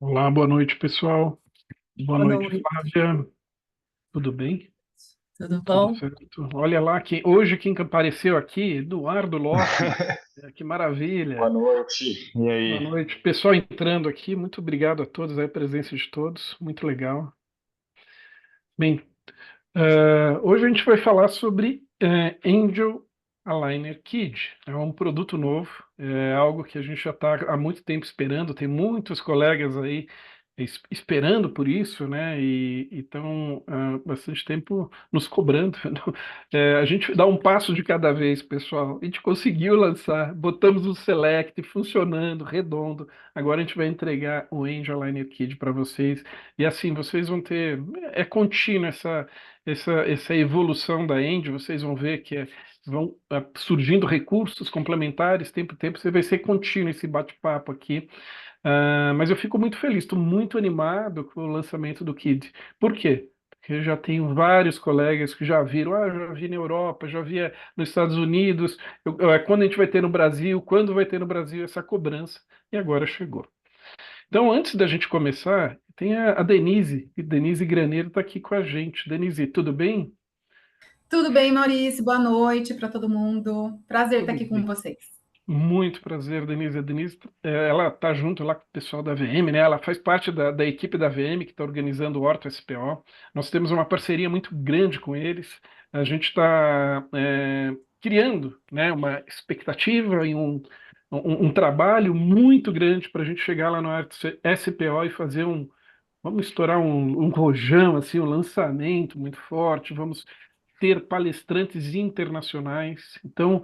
Olá, boa noite, pessoal. Boa Boa noite, noite, Flávia. Tudo bem? tudo Tudo bom? certo? Olha lá, hoje quem apareceu aqui, Eduardo Lopes. Que Boa maravilha. noite. E Boa aí? noite. Pessoal entrando aqui, muito obrigado a todos, a presença de todos, muito legal. Bem, hoje a gente vai falar sobre Angel Aligner Kit. É um produto novo, é algo que a gente já está há muito tempo esperando, tem muitos colegas aí esperando por isso, né? E estão há bastante tempo nos cobrando. A gente dá um passo de cada vez, pessoal. A gente conseguiu lançar, botamos o Select funcionando, redondo. Agora a gente vai entregar o Angel Aligner Kit para vocês. E assim, vocês vão ter. É contínuo essa evolução da End, vocês vão ver que vão surgindo recursos complementares, tempo a tempo, você vai ser contínuo esse bate-papo aqui. Mas eu fico muito feliz, estou muito animado com o lançamento do Kid. Por quê? Porque eu já tenho vários colegas que já viram, já vi na Europa, já vi nos Estados Unidos, quando a gente vai ter no Brasil, quando vai ter no Brasil essa cobrança, e agora chegou. Então, antes da gente começar, tem a Denise, e Denise Graneiro está aqui com a gente. Denise, tudo bem? Tudo bem, Maurício? Boa noite para todo mundo. Prazer estar Tudo aqui com bem. vocês. Muito prazer, Denise. A Denise, ela está junto lá com o pessoal da VM, né? Ela faz parte da equipe da VM que está organizando o Horto SPO. Nós temos uma parceria muito grande com eles. A gente está criando, né, uma expectativa e um trabalho muito grande para a gente chegar lá no Horto SPO e fazer vamos estourar um rojão, assim, um lançamento muito forte. Vamos ter palestrantes internacionais. Então,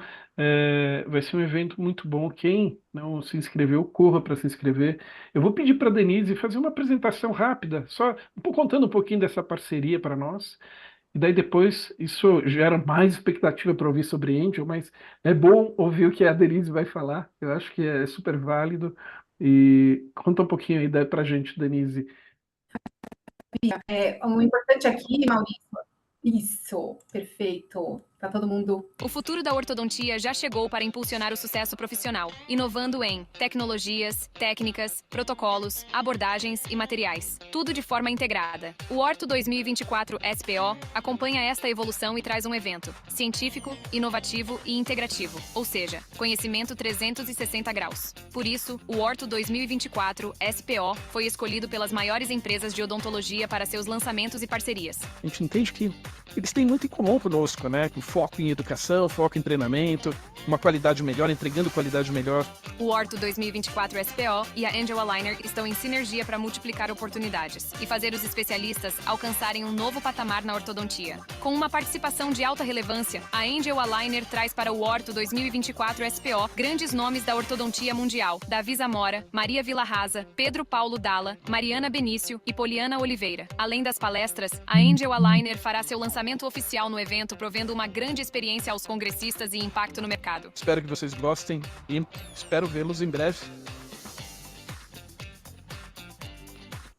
vai ser um evento muito bom. Quem não se inscreveu, corra para se inscrever. Eu vou pedir para a Denise fazer uma apresentação rápida, só contando um pouquinho dessa parceria para nós. E daí depois isso gera mais expectativa para ouvir sobre Angel, mas é bom ouvir o que a Denise vai falar. Eu acho que é super válido. E conta um pouquinho aí para a gente, Denise. O importante aqui, Maurício, isso, perfeito. Tá todo mundo. O futuro da ortodontia já chegou para impulsionar o sucesso profissional, inovando em tecnologias, técnicas, protocolos, abordagens e materiais. Tudo de forma integrada. O Orto 2024 SPO acompanha esta evolução e traz um evento científico, inovativo e integrativo, ou seja, conhecimento 360 graus. Por isso, o Orto 2024 SPO foi escolhido pelas maiores empresas de odontologia para seus lançamentos e parcerias. A gente entende que eles têm muito em comum conosco, né? Com foco em educação, foco em treinamento, uma qualidade melhor, entregando qualidade melhor. O Orto 2024 SPO e a Angel Aligner estão em sinergia para multiplicar oportunidades e fazer os especialistas alcançarem um novo patamar na ortodontia. Com uma participação de alta relevância, a Angel Aligner traz para o Orto 2024 SPO grandes nomes da ortodontia mundial: Davi Zamora, Maria Villarraza, Pedro Paulo Dalla, Mariana Benício e Poliana Oliveira. Além das palestras, a Angel Aligner fará seu lançamento oficial no evento, provendo uma grande experiência aos congressistas e impacto no mercado. Espero que vocês gostem e espero vê-los em breve.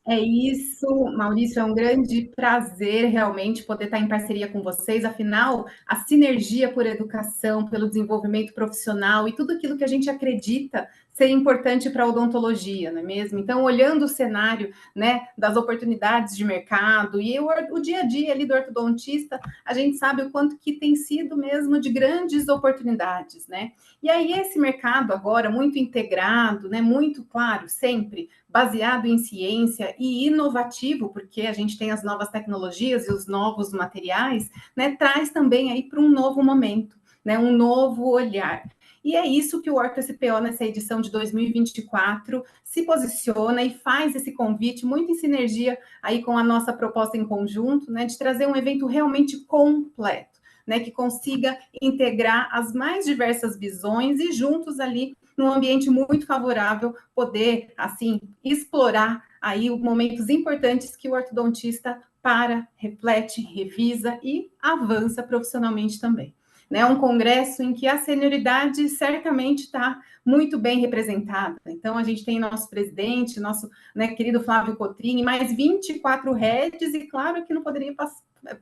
É isso, Maurício, é um grande prazer realmente poder estar em parceria com vocês. Afinal, a sinergia por educação, pelo desenvolvimento profissional e tudo aquilo que a gente acredita ser importante para a odontologia, não é mesmo? Então, olhando o cenário, né, das oportunidades de mercado e o dia a dia ali do ortodontista, a gente sabe o quanto que tem sido mesmo de grandes oportunidades, né? E aí esse mercado agora muito integrado, né, muito claro, sempre baseado em ciência e inovativo, porque a gente tem as novas tecnologias e os novos materiais, né, traz também aí para um novo momento, né, um novo olhar. E é isso que o Horto SPO, nessa edição de 2024, se posiciona e faz esse convite, muito em sinergia aí com a nossa proposta em conjunto, né, de trazer um evento realmente completo, né, que consiga integrar as mais diversas visões e juntos ali num ambiente muito favorável, poder, assim, explorar aí momentos importantes que o ortodontista para, reflete, revisa e avança profissionalmente também. Né, um congresso em que a senioridade certamente está muito bem representada. Então, a gente tem nosso presidente, nosso, né, querido Flávio Cotrim, mais 24 heads, e claro que não poderia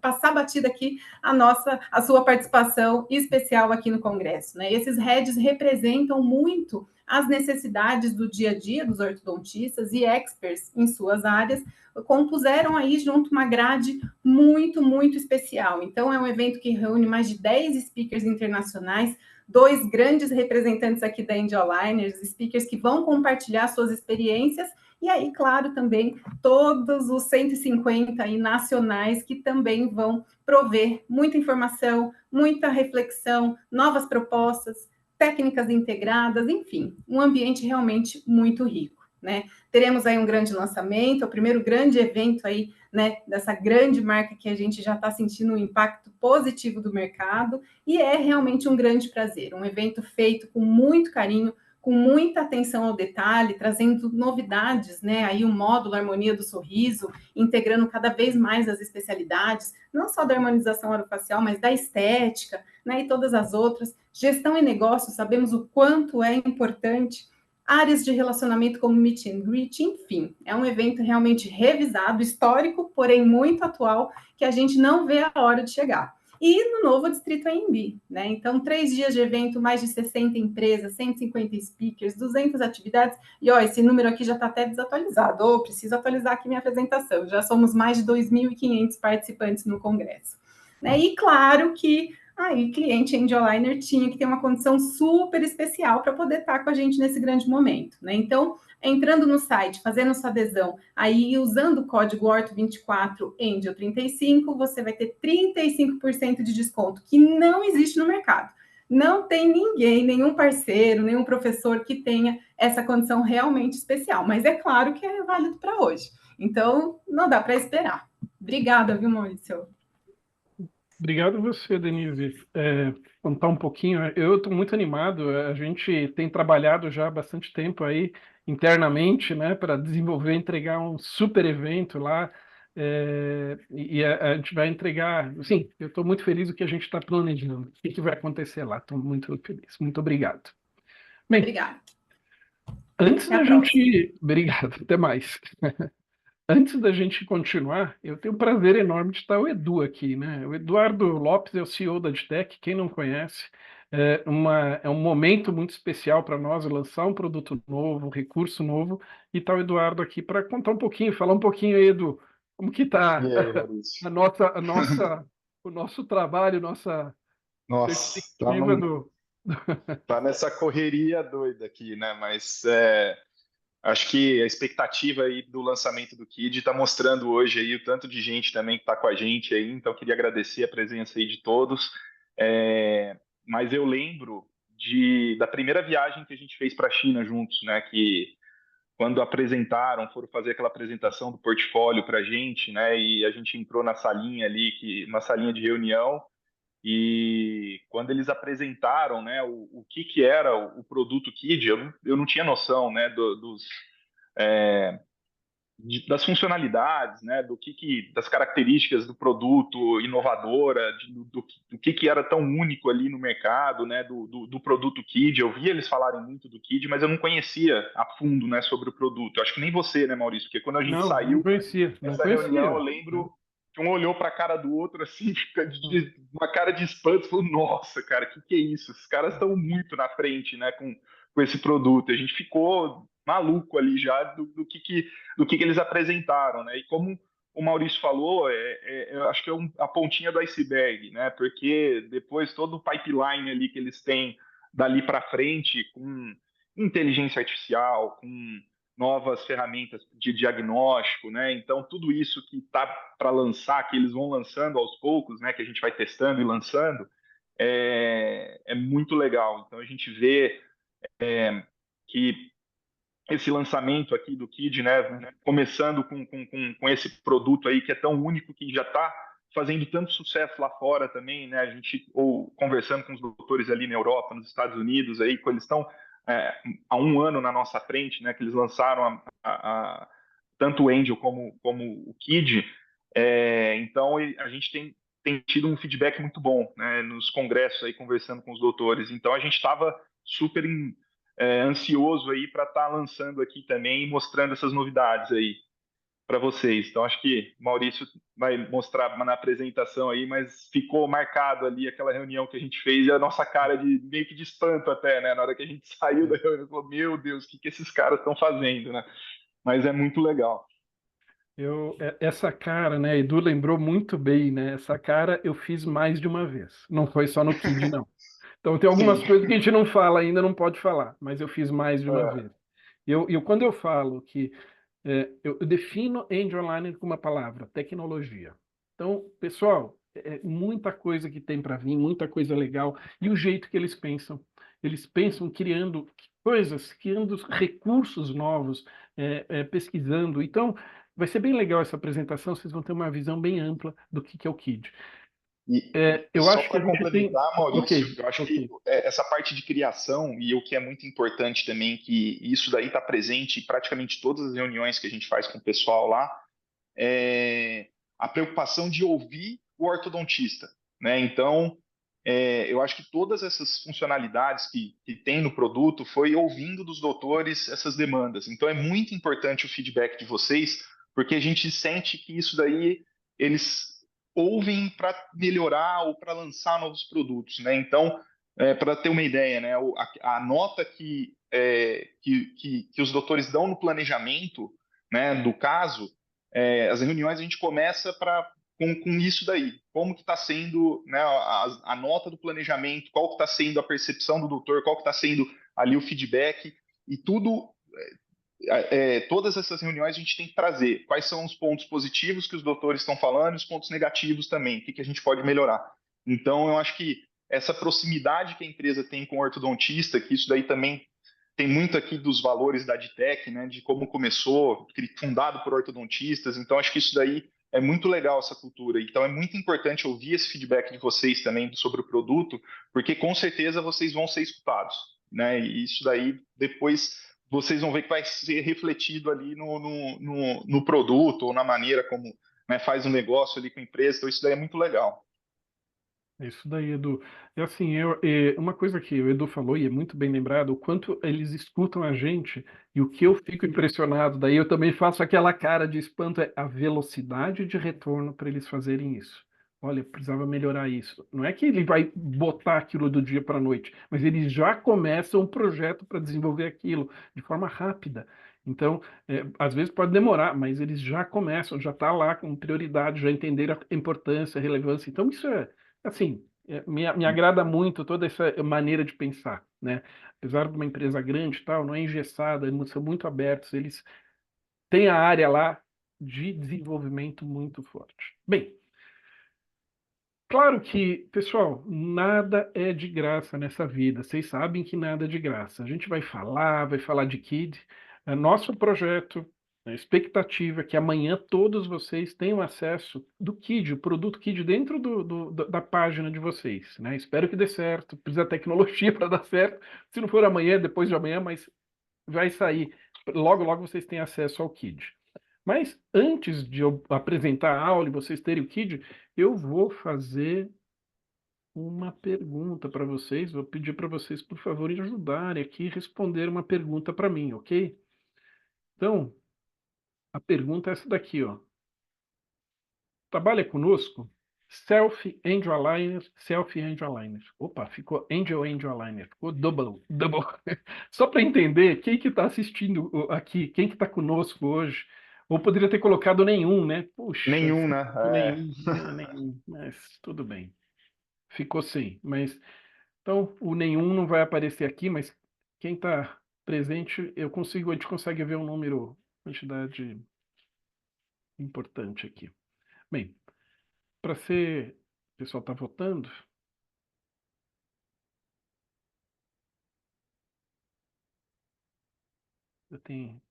passar batida aqui a sua participação especial aqui no Congresso. Né? Esses heads representam muito as necessidades do dia a dia dos ortodontistas e experts em suas áreas, compuseram aí junto uma grade muito, muito especial. Então, é um evento que reúne mais de 10 speakers internacionais, 2 grandes representantes aqui da Angel Aligners, speakers que vão compartilhar suas experiências, e aí, claro, também todos os 150 aí nacionais que também vão prover muita informação, muita reflexão, novas propostas, técnicas integradas, enfim, um ambiente realmente muito rico, né? Teremos aí um grande lançamento, o primeiro grande evento aí, né, dessa grande marca que a gente já está sentindo um impacto positivo do mercado, e é realmente um grande prazer, um evento feito com muito carinho, com muita atenção ao detalhe, trazendo novidades, né? Aí o módulo Harmonia do Sorriso, integrando cada vez mais as especialidades, não só da harmonização orofacial, mas da estética, né? E todas as outras. Gestão e negócios, sabemos o quanto é importante. Áreas de relacionamento como Meet and Greet, enfim, é um evento realmente revisado, histórico, porém muito atual, que a gente não vê a hora de chegar. E no novo Distrito AMB, né? Então, 3 dias de evento, mais de 60 empresas, 150 speakers, 200 atividades, e ó, esse número aqui já está até desatualizado, preciso atualizar aqui minha apresentação, já somos mais de 2.500 participantes no congresso. Né? E claro que aí cliente Angel Aligner tinha que ter uma condição super especial para poder estar com a gente nesse grande momento, né? Então, entrando no site, fazendo sua adesão, aí usando o código ORTO24 ANGEL35, você vai ter 35% de desconto, que não existe no mercado. Não tem ninguém, nenhum parceiro, nenhum professor que tenha essa condição realmente especial, mas é claro que é válido para hoje. Então, não dá para esperar. Obrigada, viu, Maurício? Obrigado a você, Denise. Contar um pouquinho. Eu estou muito animado. A gente tem trabalhado já há bastante tempo aí internamente, né, para desenvolver, entregar um super evento lá. A gente vai entregar. Sim, eu estou muito feliz do que a gente está planejando. O que vai acontecer lá? Estou muito feliz. Muito obrigado. Bem, Obrigada. antes Até a da próxima. gente. Obrigado, até mais. Antes da gente continuar, eu tenho o prazer enorme de estar o Edu aqui, né? O Eduardo Lopes é o CEO da Adtech, quem não conhece, é um momento muito especial para nós lançar um produto novo, um recurso novo, e está o Eduardo aqui para contar um pouquinho, falar um pouquinho aí, Edu, como que está E aí, Maurício? o nosso trabalho, nossa Nossa, perspectiva do... tá nessa correria doida aqui, né? Mas acho que a expectativa aí do lançamento do Kid está mostrando hoje aí o tanto de gente também que está com a gente aí, então queria agradecer a presença aí de todos. Mas eu lembro da primeira viagem que a gente fez para a China juntos, né? Que quando foram fazer aquela apresentação do portfólio para a gente, né? E a gente entrou na salinha ali, uma salinha de reunião. E quando eles apresentaram, né, o que era o produto Kid, eu não tinha noção, né, das funcionalidades, né, das características do produto inovadora, do que era tão único ali no mercado, né, do produto Kid. Eu vi eles falarem muito do Kid, mas eu não conhecia a fundo, né, sobre o produto. Eu acho que nem você, né, Maurício, porque quando a gente Não saiu conhecia, não essa reunião, eu conhecia. lembro que um olhou para a cara do outro assim, uma cara de espanto, falou: Nossa, cara, que é isso? Esses caras estão muito na frente, né, com esse produto. A gente ficou maluco ali já do que eles apresentaram, né? E como o Maurício falou, eu acho que é a pontinha do iceberg, né? Porque depois todo o pipeline ali que eles têm dali para frente, com inteligência artificial, com novas ferramentas de diagnóstico, né? Então, tudo isso que está para lançar, que eles vão lançando aos poucos, né? Que a gente vai testando e lançando, é muito legal. Então, a gente vê que esse lançamento aqui do Kid, né? Começando com esse produto aí que é tão único, que já está fazendo tanto sucesso lá fora também, né? A gente, ou conversando com os doutores ali na Europa, nos Estados Unidos, aí, quando eles estão há um ano na nossa frente, né, que eles lançaram tanto o Angel como o Kid. Então a gente tem tido um feedback muito bom, né, nos congressos aí, conversando com os doutores. Então a gente estava super ansioso aí para estar lançando aqui também e mostrando essas novidades aí. para vocês. Então, acho que o Maurício vai mostrar na apresentação aí, mas ficou marcado ali aquela reunião que a gente fez e a nossa cara de meio que de espanto até, né? Na hora que a gente saiu da reunião, falou, meu Deus, o que esses caras estão fazendo, né? Mas é muito legal. Essa cara, né, Edu lembrou muito bem, né? Essa cara eu fiz mais de uma vez. Não foi só no Kid, não. Então tem algumas Sim. coisas que a gente não fala ainda, não pode falar, mas eu fiz mais de uma É. vez. Quando eu falo que eu defino Angel Online com uma palavra, tecnologia. Então, pessoal, muita coisa que tem para vir, muita coisa legal, e o jeito que eles pensam criando coisas, criando recursos novos, pesquisando. Então, vai ser bem legal essa apresentação, vocês vão ter uma visão bem ampla do que é o KID. E Eu só acho que a para gente tem. complementar, Maurício, Ok, eu acho que ok. essa parte de criação e o que é muito importante também, que isso daí está presente em praticamente todas as reuniões que a gente faz com o pessoal lá, é a preocupação de ouvir o ortodontista, né? Então, eu acho que todas essas funcionalidades que tem no produto foi ouvindo dos doutores essas demandas. Então, é muito importante o feedback de vocês, porque a gente sente que isso daí eles ouvem para melhorar ou para lançar novos produtos, né? Então, para ter uma ideia, né, a nota que os doutores dão no planejamento, né, do caso, as reuniões a gente começa com isso daí. Como que está sendo, né, a nota do planejamento, qual que está sendo a percepção do doutor, qual que está sendo ali o feedback, e tudo, todas essas reuniões a gente tem que trazer quais são os pontos positivos que os doutores estão falando e os pontos negativos também, o que a gente pode melhorar. Então, eu acho que essa proximidade que a empresa tem com o ortodontista, que isso daí também tem muito aqui dos valores da Adtech, né, de como começou, fundado por ortodontistas. Então, acho que isso daí é muito legal, essa cultura. Então, é muito importante ouvir esse feedback de vocês também sobre o produto, porque com certeza vocês vão ser escutados, né? E isso daí depois vocês vão ver que vai ser refletido ali no produto ou na maneira como, né, faz um negócio ali com a empresa. Então, isso daí é muito legal. É isso daí, Edu. E assim, uma coisa que o Edu falou, e é muito bem lembrado, o quanto eles escutam a gente e o que eu fico impressionado, daí eu também faço aquela cara de espanto, é a velocidade de retorno para eles fazerem isso. Olha, eu precisava melhorar isso. Não é que ele vai botar aquilo do dia para a noite, mas eles já começam um projeto para desenvolver aquilo de forma rápida. Então, às vezes pode demorar, mas eles já começam, já está lá com prioridade, já entenderam a importância, a relevância. Então, isso assim, me agrada muito toda essa maneira de pensar, né? Apesar de uma empresa grande e tal, não é engessada, eles são muito abertos, eles têm a área lá de desenvolvimento muito forte. Bem, claro que, pessoal, nada é de graça nessa vida. Vocês sabem que nada é de graça. A gente vai falar de KID. Nosso projeto, a expectativa é que amanhã todos vocês tenham acesso do KID, o produto KID dentro da página de vocês, né? Espero que dê certo. Precisa de tecnologia para dar certo. Se não for amanhã, depois de amanhã, mas vai sair. Logo, logo vocês têm acesso ao KID. Mas antes de eu apresentar a aula e vocês terem o KID, eu vou fazer uma pergunta para vocês. Vou pedir para vocês, por favor, ajudarem aqui a responder uma pergunta para mim, ok? Então, a pergunta é essa daqui, ó. Trabalha conosco? Self-Angel Aligner, Self-Angel Aligner. Opa, ficou Angel Aligner. Ficou double. Só para entender quem que está assistindo aqui, quem que está conosco hoje. Ou poderia ter colocado nenhum, né? Puxa, Nenhum, né? nenhum, mas tudo bem. Ficou sem, mas então o nenhum não vai aparecer aqui, mas quem está presente, a gente consegue ver um número, quantidade importante aqui. Bem, para ser, o pessoal está votando. Eu tenho um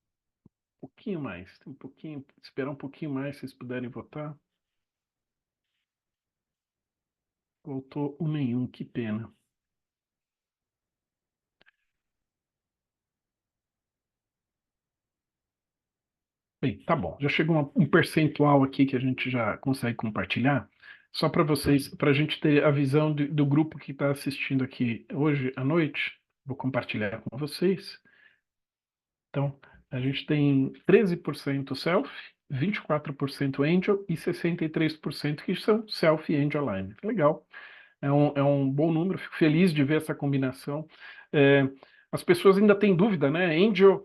pouquinho mais, tem um pouquinho, esperar um pouquinho mais, se vocês puderem votar. Voltou o nenhum, que pena. Bem, tá bom. Já chegou um percentual aqui que a gente já consegue compartilhar. Só para vocês, para a gente ter a visão do grupo que está assistindo aqui hoje à noite, vou compartilhar com vocês. Então, a gente tem 13% self, 24% Angel e 63% que são Self e Angel Aligner. Legal. É um bom número, fico feliz de ver essa combinação. As pessoas ainda têm dúvida, né? Angel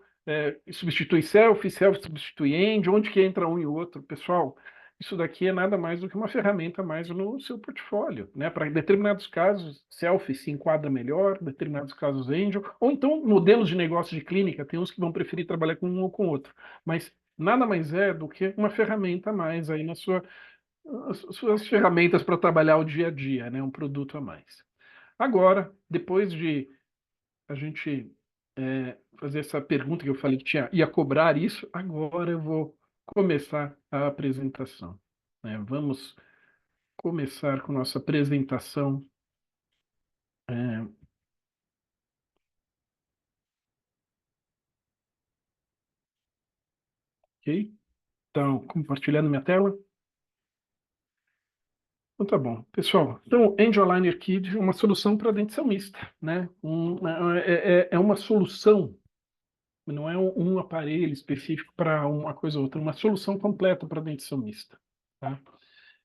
substitui Self, Self substitui Angel, onde que entra um e o outro? Pessoal, isso daqui é nada mais do que uma ferramenta a mais no seu portfólio, né? Para determinados casos, Self se enquadra melhor, determinados casos Angel, ou então modelos de negócio de clínica, tem uns que vão preferir trabalhar com um ou com outro, mas nada mais é do que uma ferramenta a mais aí na sua as suas ferramentas para trabalhar o dia a dia, né? Um produto a mais. Agora, depois de a gente fazer essa pergunta que eu falei que ia cobrar isso, agora eu vou começar a apresentação, né? Vamos começar com nossa apresentação. Ok? Então, compartilhando minha tela. Então tá bom. Pessoal, então Angel Aligner Kit é uma solução para dentição mista, né? É uma solução, não é um aparelho específico para uma coisa ou outra, uma solução completa para dentição mista, tá?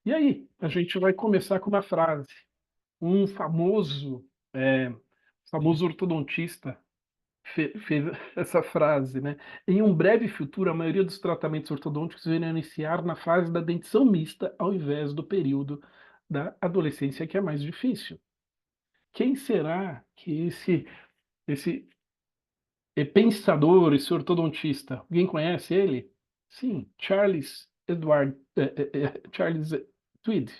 E aí, a gente vai começar com uma frase. Um famoso ortodontista fez essa frase, né? Em um breve futuro, a maioria dos tratamentos ortodônticos irão iniciar na fase da dentição mista, ao invés do período da adolescência, que é mais difícil. Quem será que esse pensador, esse ortodontista? Alguém conhece ele? Sim, Charles Tweed.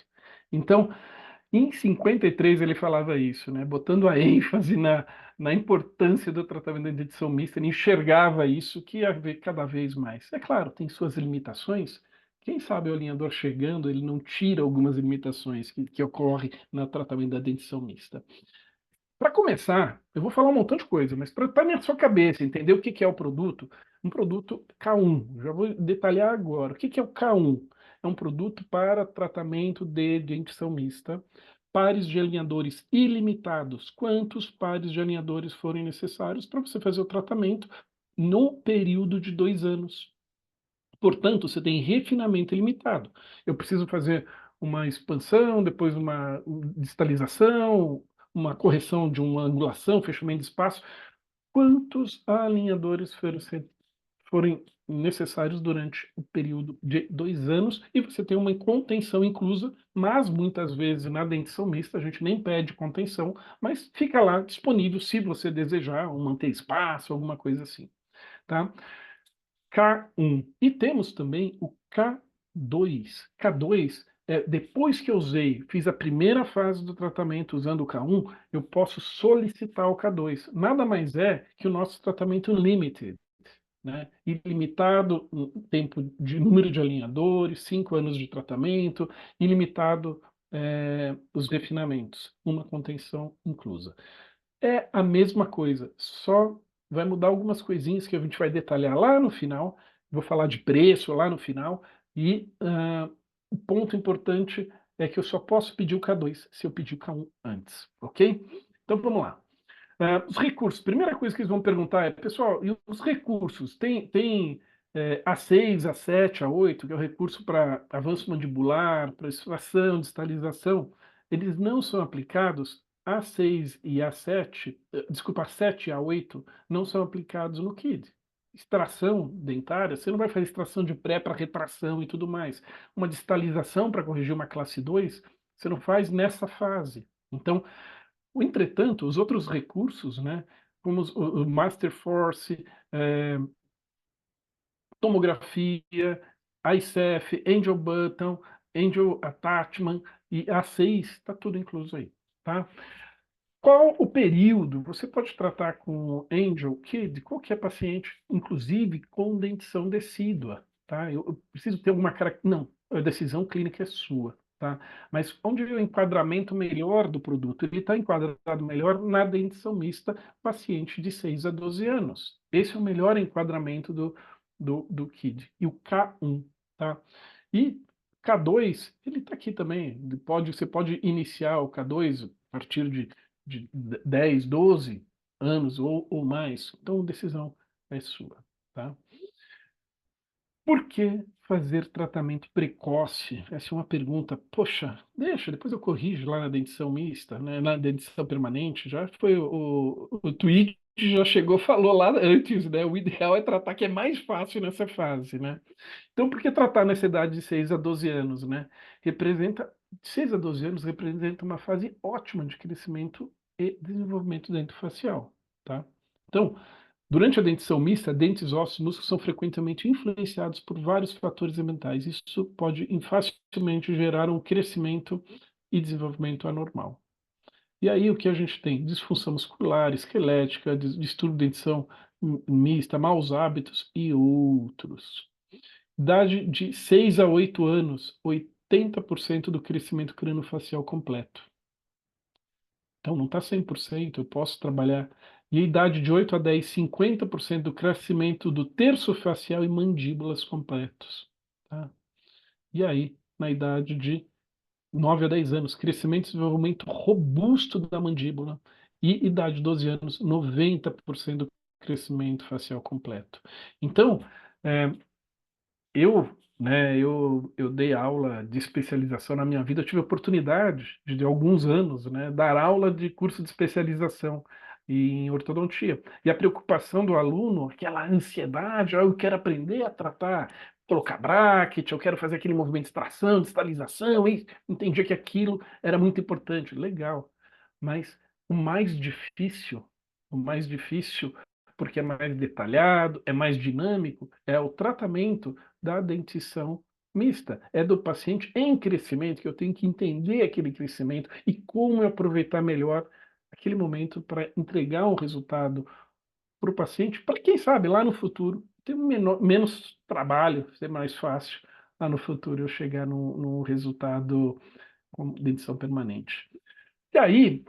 Então, em 53 ele falava isso, né? Botando a ênfase na importância do tratamento da dentição mista, ele enxergava isso que ia haver cada vez mais. É claro, tem suas limitações. Quem sabe o alinhador chegando, ele não tira algumas limitações que ocorrem no tratamento da dentição mista. Para começar, eu vou falar um montão de coisa, mas para na sua cabeça entender o que é o produto, um produto K1, já vou detalhar agora. O que é o K1? É um produto para tratamento de dentição mista, pares de alinhadores ilimitados. Quantos pares de alinhadores forem necessários para você fazer o tratamento no período de 2 anos. Portanto, você tem refinamento ilimitado. Eu preciso fazer uma expansão, depois uma distalização, uma correção de uma angulação, fechamento de espaço. Quantos alinhadores forem necessários durante o período de 2 anos, e você tem uma contenção inclusa, mas muitas vezes na dentição mista a gente nem pede contenção, mas fica lá disponível se você desejar, ou manter espaço, alguma coisa assim, tá? K1. E temos também o K2. K2 depois que eu fiz a primeira fase do tratamento usando o K1, eu posso solicitar o K2. Nada mais é que o nosso tratamento limited, né? Ilimitado tempo de número de alinhadores, 5 anos de tratamento, ilimitado os refinamentos, uma contenção inclusa. É a mesma coisa, só vai mudar algumas coisinhas que a gente vai detalhar lá no final. Vou falar de preço lá no final. E o ponto importante é que eu só posso pedir o K2 se eu pedir o K1 antes, ok? Então vamos lá. Os recursos. Primeira coisa que eles vão perguntar é, pessoal, e os recursos? Tem A6, A7, A8, que é o recurso para avanço mandibular, para extração, distalização. Eles não são aplicados. A6 e A7, desculpa, A7 e A8 não são aplicados no KID. Extração dentária, você não vai fazer extração de pré para retração e tudo mais. Uma distalização para corrigir uma classe 2, você não faz nessa fase. Então, entretanto, os outros recursos, né, como o Master Force, tomografia, ICEF, Angel Button, Angel Attachment e A6, está tudo incluso aí, tá? Qual o período? Você pode tratar com Angel Kid qualquer paciente, inclusive com dentição decídua, tá? Eu preciso ter alguma característica. Não, a decisão clínica é sua, tá? Mas onde é o enquadramento melhor do produto? Ele está enquadrado melhor na dentição mista, paciente de 6 a 12 anos. Esse é o melhor enquadramento do KID. E o K1, tá? E K2, ele está aqui também. Você pode iniciar o K2 a partir de 10, 12 anos ou mais. Então, a decisão é sua, tá? Por que fazer tratamento precoce? Essa é uma pergunta. Poxa, deixa, depois eu corrijo lá na dentição mista, né, na dentição permanente. Já foi o tweet já chegou, falou lá antes, né? O ideal é tratar que é mais fácil nessa fase, né? Então, por que tratar nessa idade de 6 a 12 anos, né? Representa, de 6 a 12 anos representa uma fase ótima de crescimento e desenvolvimento dentofacial, tá? Então, durante a dentição mista, dentes, ossos e músculos são frequentemente influenciados por vários fatores ambientais. Isso pode facilmente gerar um crescimento e desenvolvimento anormal. E aí o que a gente tem? Disfunção muscular, esquelética, distúrbio de dentição mista, maus hábitos e outros. Idade de 6 a 8 anos, 80% do crescimento craniofacial completo. Então não está 100%, eu posso trabalhar. E a idade de 8 a 10, 50% do crescimento do terço facial e mandíbulas completos. Tá? E aí, na idade de 9 a 10 anos, crescimento e desenvolvimento robusto da mandíbula. E idade de 12 anos, 90% do crescimento facial completo. Então, eu dei aula de especialização na minha vida, eu tive a oportunidade de alguns anos, né, dar aula de curso de especialização em ortodontia. E a preocupação do aluno, aquela ansiedade, eu quero aprender a tratar, colocar bracket, eu quero fazer aquele movimento de extração, de estalização, e entendia que aquilo era muito importante, legal. Mas o mais difícil, porque é mais detalhado, é mais dinâmico, é o tratamento da dentição mista. É do paciente em crescimento, que eu tenho que entender aquele crescimento e como eu aproveitar melhor aquele momento para entregar um resultado para o paciente, para quem sabe lá no futuro ter menos trabalho, ser mais fácil lá no futuro eu chegar num resultado com dentição permanente. E aí,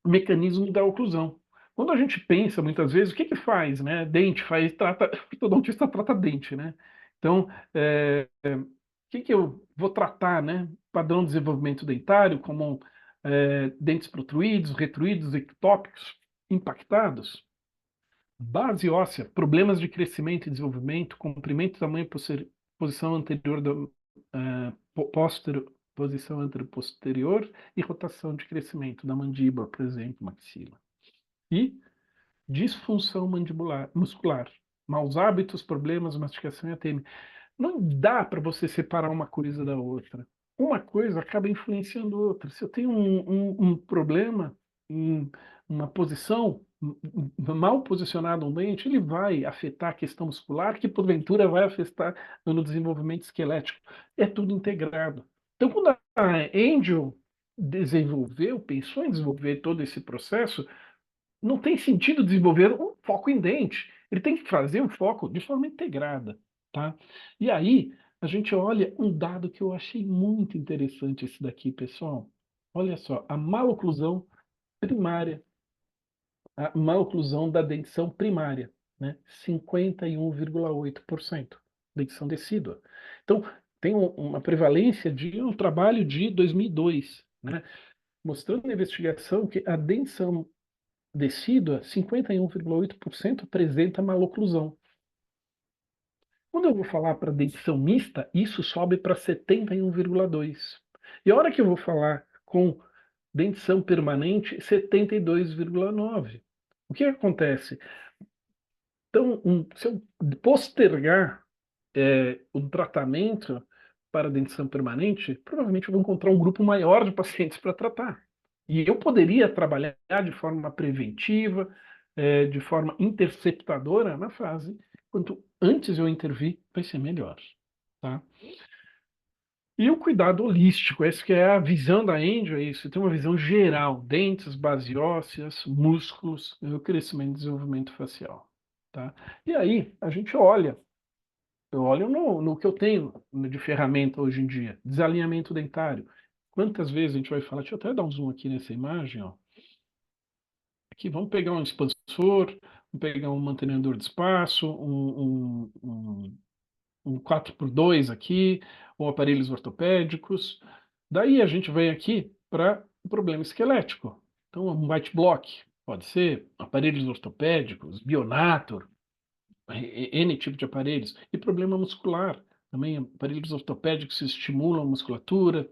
o mecanismo da oclusão. Quando a gente pensa, muitas vezes, o que que faz, né? Dente faz, trata, o ortodontista trata dente, né? Então, o que que eu vou tratar, né? Padrão de desenvolvimento dentário, como dentes protruídos, retruídos, ectópicos, impactados. Base óssea, problemas de crescimento e desenvolvimento, comprimento, tamanho, posição anterior posição anteroposterior e rotação de crescimento da mandíbula, por exemplo, maxila. E disfunção muscular, maus hábitos, problemas, mastigação e ATM. Não dá para você separar uma coisa da outra. Uma coisa acaba influenciando a outra. Se eu tenho um problema em uma posição, mal posicionado um dente, ele vai afetar a questão muscular, que porventura vai afetar no desenvolvimento esquelético. É tudo integrado. Então, quando a Angel pensou em desenvolver todo esse processo, não tem sentido desenvolver um foco em dente. Ele tem que fazer um foco de forma integrada, tá? E aí, a gente olha um dado que eu achei muito interessante esse daqui, pessoal. Olha só, a maloclusão primária, a maloclusão da dentição primária, né? 51,8%. Dentição decídua. Então, tem uma prevalência de um trabalho de 2002, né? Mostrando na investigação que a dentição decídua, 51,8% apresenta maloclusão. Quando eu vou falar para dentição mista, isso sobe para 71,2%. E a hora que eu vou falar com dentição permanente, 72,9%. O que acontece? Então, se eu postergar o tratamento para dentição permanente, provavelmente eu vou encontrar um grupo maior de pacientes para tratar. E eu poderia trabalhar de forma preventiva, de forma interceptadora na fase. Quanto antes eu intervir, vai ser melhor. Tá? E o cuidado holístico, essa que é a visão da Angel, é isso, tem uma visão geral, dentes, base ósseas, músculos, o crescimento e desenvolvimento facial. Tá? E aí, a gente olha, eu olho no que eu tenho de ferramenta hoje em dia, desalinhamento dentário. Quantas vezes a gente vai falar, deixa eu até dar um zoom aqui nessa imagem, ó. Aqui, vamos pegar um expansor, vamos pegar um mantenedor de espaço, um 4x2 aqui, ou aparelhos ortopédicos. Daí a gente vem aqui para o problema esquelético. Então, um white block, pode ser, aparelhos ortopédicos, Bionator, N tipo de aparelhos, e problema muscular. Também aparelhos ortopédicos que estimulam a musculatura,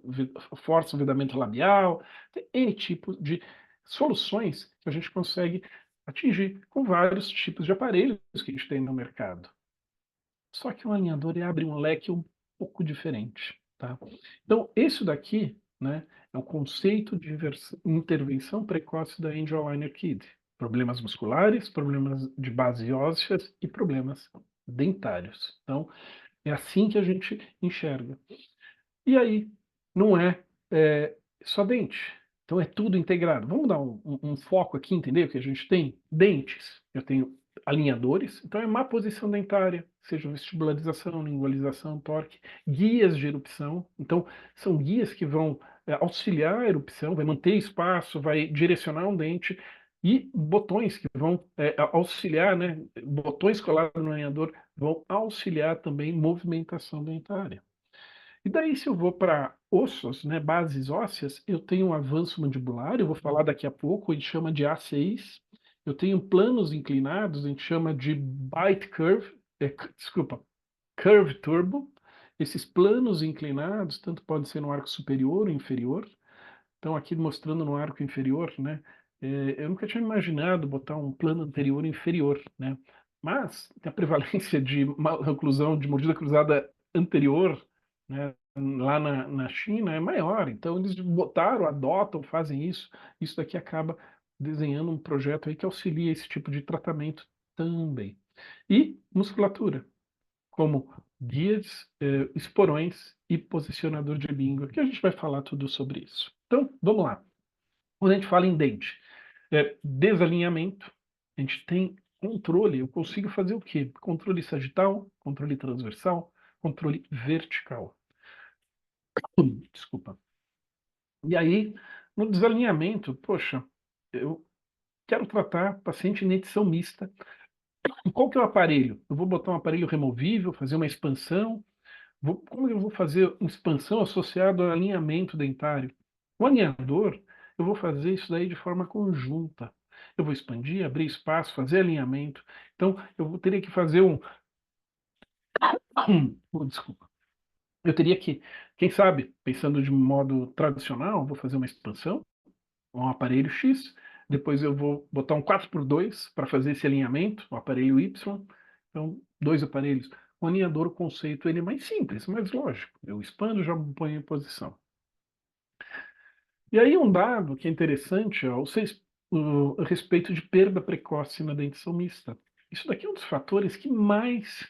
forçam o vedamento labial, tem N tipo de soluções que a gente consegue atingir com vários tipos de aparelhos que a gente tem no mercado. Só que o alinhador ele abre um leque um pouco diferente, tá? Então, esse daqui, né, é o conceito de intervenção precoce da Angel Aligner Kit. Problemas musculares, problemas de base ósseas e problemas dentários. Então, é assim que a gente enxerga. E aí, não é só dente. Então é tudo integrado. Vamos dar um foco aqui, entender o que a gente tem? Dentes. Eu tenho alinhadores, então é má posição dentária, seja vestibularização, lingualização, torque, guias de erupção. Então, são guias que vão auxiliar a erupção, vai manter espaço, vai direcionar um dente, e botões que vão auxiliar, né? Botões colados no alinhador vão auxiliar também movimentação dentária. E daí, se eu vou para ossos, né, bases ósseas, eu tenho um avanço mandibular, eu vou falar daqui a pouco, a gente chama de A6. Eu tenho planos inclinados, a gente chama de bite curve, curve turbo. Esses planos inclinados, tanto pode ser no arco superior ou inferior. Então, aqui mostrando no arco inferior, né, eu nunca tinha imaginado botar um plano anterior e inferior, né? Mas a prevalência de oclusão, de mordida cruzada anterior, né, lá na China é maior. Então, eles botaram, adotam, fazem isso. Isso daqui acaba desenhando um projeto aí que auxilia esse tipo de tratamento também. E musculatura, como guias, esporões e posicionador de língua, que a gente vai falar tudo sobre isso. Então, vamos lá. Quando a gente fala em dente, desalinhamento, a gente tem controle. Eu consigo fazer o quê? Controle sagital, controle transversal, controle vertical. Desculpa. E aí, no desalinhamento, poxa, eu quero tratar paciente em dentição mista. Qual que é o aparelho? Eu vou botar um aparelho removível, fazer uma expansão. Como eu vou fazer uma expansão associada ao alinhamento dentário? O alinhador, eu vou fazer isso daí de forma conjunta. Eu vou expandir, abrir espaço, fazer alinhamento. Então, teria que fazer desculpa. Eu teria que, quem sabe, pensando de modo tradicional, vou fazer uma expansão, um aparelho X, depois eu vou botar um 4x2 para fazer esse alinhamento, o aparelho Y. Então, 2 aparelhos. O alinhador, o conceito, ele é mais simples, mais lógico. Eu expando, já ponho em posição. E aí um dado que é interessante, ó, a respeito de perda precoce na dentição mista. Isso daqui é um dos fatores que mais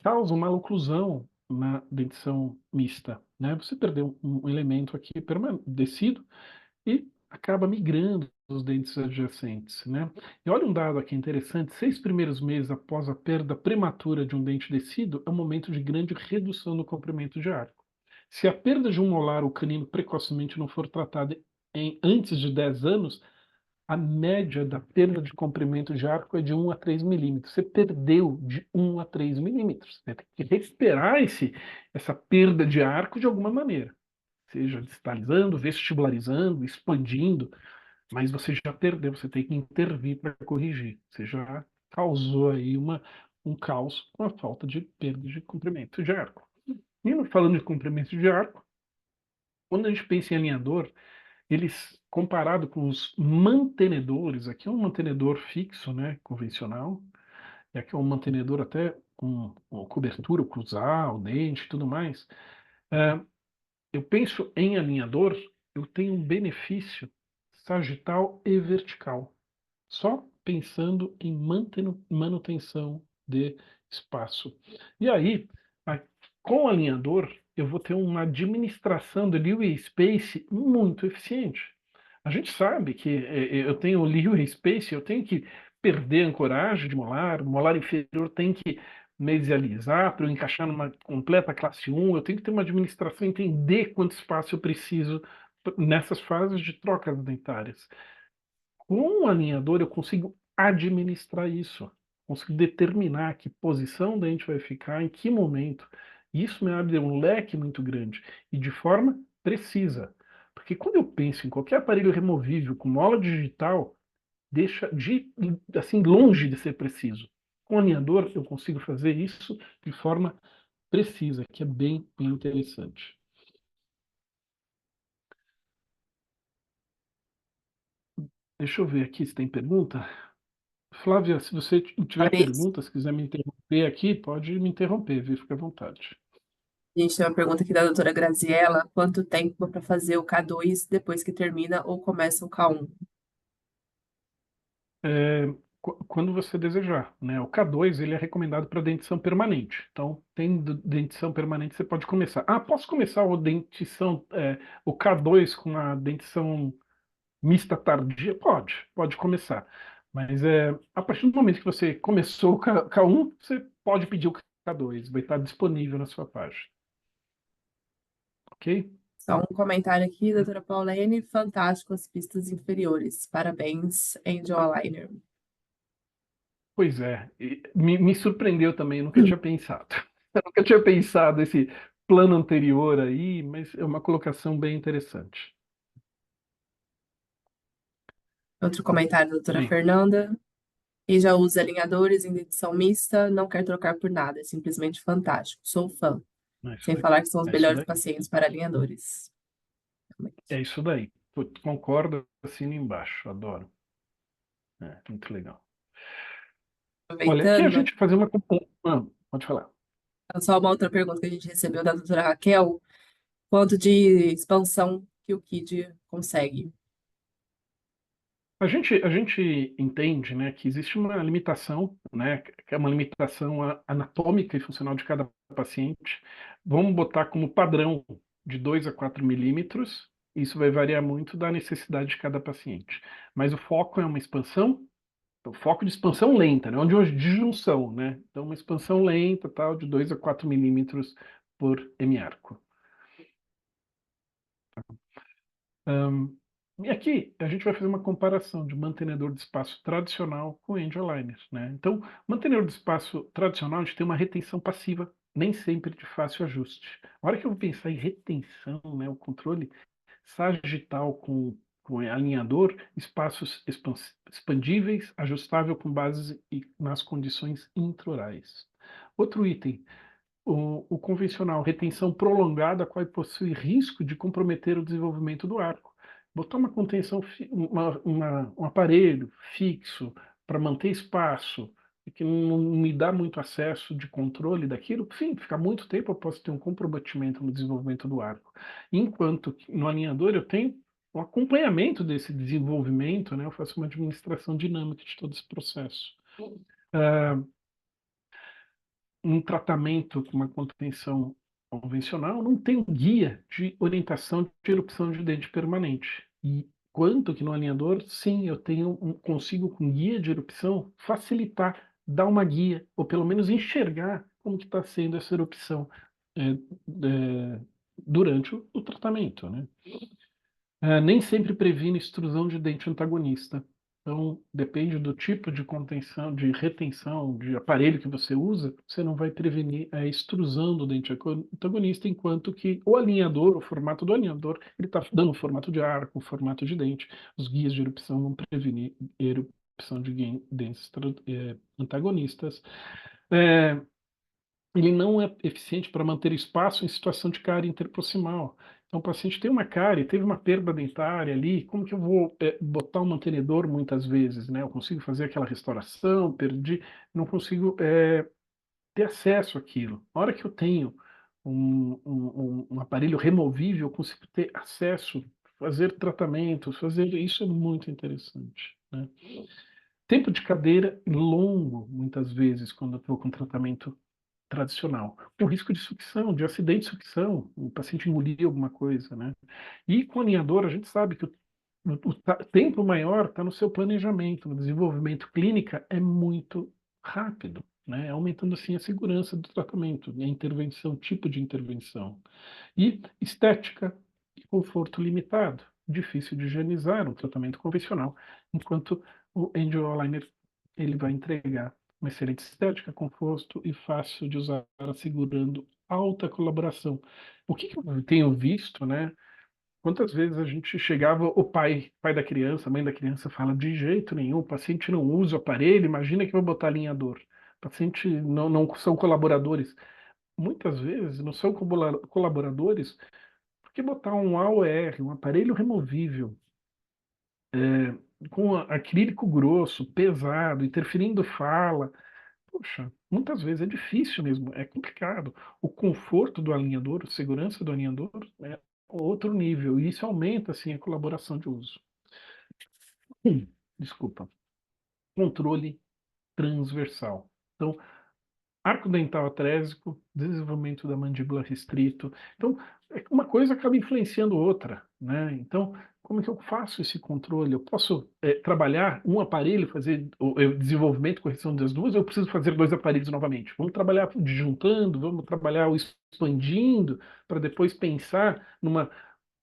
causam maloclusão na dentição mista, né? Você perdeu um elemento aqui permanecido e acaba migrando os dentes adjacentes, né? E olha um dado aqui interessante: 6 primeiros meses após a perda prematura de um dente descido é um momento de grande redução no comprimento de arco. Se a perda de um molar ou canino precocemente não for tratada antes de 10 anos, a média da perda de comprimento de arco é de 1 a 3 milímetros. Você perdeu de 1 a 3 milímetros. Você tem que recuperar essa perda de arco de alguma maneira. Seja distalizando, vestibularizando, expandindo, mas você já perdeu, você tem que intervir para corrigir. Você já causou aí um caos com a falta de perda de comprimento de arco. E falando de comprimento de arco, quando a gente pensa em alinhador, eles, comparado com os mantenedores, aqui é um mantenedor fixo, né, convencional, e aqui é um mantenedor até com cobertura, cruzar, o dente e tudo mais. Eu penso em alinhador, eu tenho um benefício sagital e vertical, só pensando em manutenção de espaço. E aí, com o alinhador, eu vou ter uma administração do leeway space muito eficiente. A gente sabe que eu tenho o leeway space, eu tenho que perder a ancoragem de molar, o molar inferior tem que mesializar para eu encaixar numa completa classe 1, eu tenho que ter uma administração, entender quanto espaço eu preciso nessas fases de trocas dentárias. Com o alinhador, eu consigo administrar isso, consigo determinar que posição o dente vai ficar, em que momento. Isso me abre um leque muito grande e de forma precisa. Porque quando eu penso em qualquer aparelho removível com mola digital, deixa assim longe de ser preciso. Com alinhador, eu consigo fazer isso de forma precisa, que é bem interessante. Deixa eu ver aqui se tem pergunta. Flávia, se você tiver Maurício, perguntas, quiser me interromper aqui, pode me interromper, viu? Fica à vontade. a gente tem uma pergunta aqui da doutora Graziella. Quanto tempo para fazer o K2 depois que termina ou começa o K1? Quando você desejar, né? O K2 ele é recomendado para dentição permanente. Então, tem dentição permanente, você pode começar. Ah, posso começar o K2 com a dentição mista tardia? Pode começar. Mas a partir do momento que você começou o K1, você pode pedir o K2, vai estar disponível na sua página. Ok? Só um comentário aqui, doutora Paulene. Fantástico as pistas inferiores. Parabéns, Angel Aligner. Pois é, e me surpreendeu também, eu nunca tinha pensado. Eu nunca tinha pensado esse plano anterior aí, mas é uma colocação bem interessante. Outro comentário da doutora Bem, Fernanda. E já usa alinhadores em dentição mista, não quer trocar por nada. É simplesmente fantástico. Sou fã. é isso Sem daí. falar que são os É isso melhores daí. pacientes para alinhadores. É isso daí. Concordo, assino embaixo, adoro. Muito legal. Olha, aqui a Aproveitando, gente fazer uma. Pode falar. só uma outra pergunta que a gente recebeu da doutora Raquel. Quanto de expansão que o KID consegue? A gente entende, né, que existe uma limitação, né, que é uma limitação anatômica e funcional de cada paciente. Vamos botar como padrão de 2 a 4 milímetros. Isso vai variar muito da necessidade de cada paciente. Mas o foco é uma expansão, o foco de expansão lenta, né, onde hoje de junção, né? Então, uma expansão lenta, tal, de 2 a 4 milímetros por hemiarco. E aqui a gente vai fazer uma comparação de mantenedor de espaço tradicional com Angel Aligner, né? Então, mantenedor de espaço tradicional, a gente tem uma retenção passiva, nem sempre de fácil ajuste. A hora que eu vou pensar em retenção, né, o controle sagital com alinhador, espaços expandíveis, ajustável com base nas condições intraorais. Outro item, o convencional, retenção prolongada, qual possui risco de comprometer o desenvolvimento do arco. Botar uma contenção, um aparelho fixo para manter espaço, e que não me dá muito acesso de controle daquilo, sim, ficar muito tempo eu posso ter um comprometimento no desenvolvimento do arco. Enquanto que no alinhador eu tenho o acompanhamento desse desenvolvimento, né? Eu faço uma administração dinâmica de todo esse processo. Um tratamento com uma contenção convencional não tem um guia de orientação de erupção de dente permanente. E quanto que no alinhador, sim, eu consigo com guia de erupção facilitar, dar uma guia, ou pelo menos enxergar como que está sendo essa erupção durante o tratamento, né? Nem sempre previne extrusão de dente antagonista. Então, depende do tipo de contenção, de retenção, de aparelho que você usa, você não vai prevenir a extrusão do dente antagonista, enquanto que o alinhador, o formato do alinhador, ele está dando o formato de arco, o formato de dente. Os guias de erupção vão prevenir erupção de dentes antagonistas. Ele não é eficiente para manter espaço em situação de cárie interproximal. Então, o paciente tem uma cárie, teve uma perda dentária ali, como que eu vou botar um mantenedor muitas vezes, né? Eu consigo fazer aquela restauração, perdi, não consigo ter acesso àquilo. Na hora que eu tenho um aparelho removível, eu consigo ter acesso, fazer tratamentos, isso é muito interessante, né? Tempo de cadeira longo, muitas vezes, quando eu estou com tratamento tradicional. Tem o risco de sucção, de acidente de sucção, o paciente engolir alguma coisa, né? E com alinhador, a gente sabe que o tempo maior está no seu planejamento, no desenvolvimento. Clínica é muito rápido, né? Aumentando assim a segurança do tratamento, a intervenção, tipo de intervenção. E estética e conforto limitado, difícil de higienizar um tratamento convencional, enquanto o Angel Aligner ele vai entregar uma excelente estética, conforto e fácil de usar, assegurando alta colaboração. O que eu tenho visto, né? Quantas vezes a gente chegava, o pai da criança, a mãe da criança fala, de jeito nenhum, o paciente não usa o aparelho, imagina que eu vou botar alinhador. paciente não são colaboradores. Muitas vezes não são colaboradores porque botar um AOR, um aparelho removível, com acrílico grosso, pesado, interferindo fala, poxa, muitas vezes é difícil mesmo, é complicado. O conforto do alinhador, a segurança do alinhador é outro nível, e isso aumenta, assim, a colaboração de uso. Desculpa. Controle transversal. Então, arco dental atrésico, desenvolvimento da mandíbula restrito. Então, uma coisa acaba influenciando outra, né? Então, como é que eu faço esse controle? Eu posso trabalhar um aparelho, fazer o desenvolvimento e correção das duas, ou eu preciso fazer dois aparelhos novamente? Vamos trabalhar juntando, vamos trabalhar o expandindo, para depois pensar numa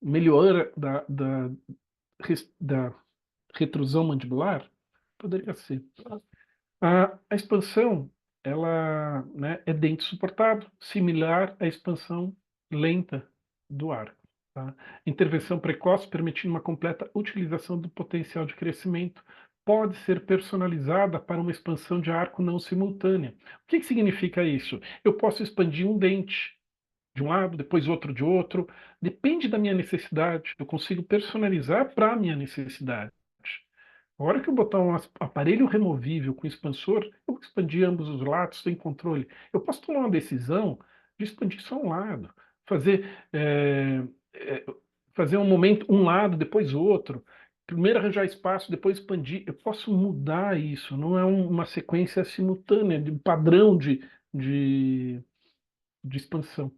melhora da retrusão mandibular? Poderia ser. A expansão, ela, né, é dente suportado, similar à expansão lenta do arco. Tá? Intervenção precoce, permitindo uma completa utilização do potencial de crescimento, pode ser personalizada para uma expansão de arco não simultânea. O que significa isso? Eu posso expandir um dente de um lado, depois outro de outro, depende da minha necessidade, eu consigo personalizar para a minha necessidade. A hora que eu botar um aparelho removível com expansor, eu vou expandir ambos os lados sem controle. Eu posso tomar uma decisão de expandir só um lado, fazer, fazer um momento um lado, depois outro. Primeiro arranjar espaço, depois expandir. Eu posso mudar isso, não é uma sequência simultânea, de padrão de, de expansão.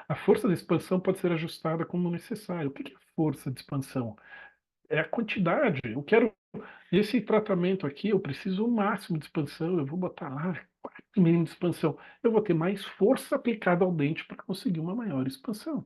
A força de expansão pode ser ajustada como necessário. O que é força de expansão? É a quantidade. Eu quero esse tratamento aqui, eu preciso o máximo de expansão, eu vou botar lá 4 milímetros de expansão. Eu vou ter mais força aplicada ao dente para conseguir uma maior expansão.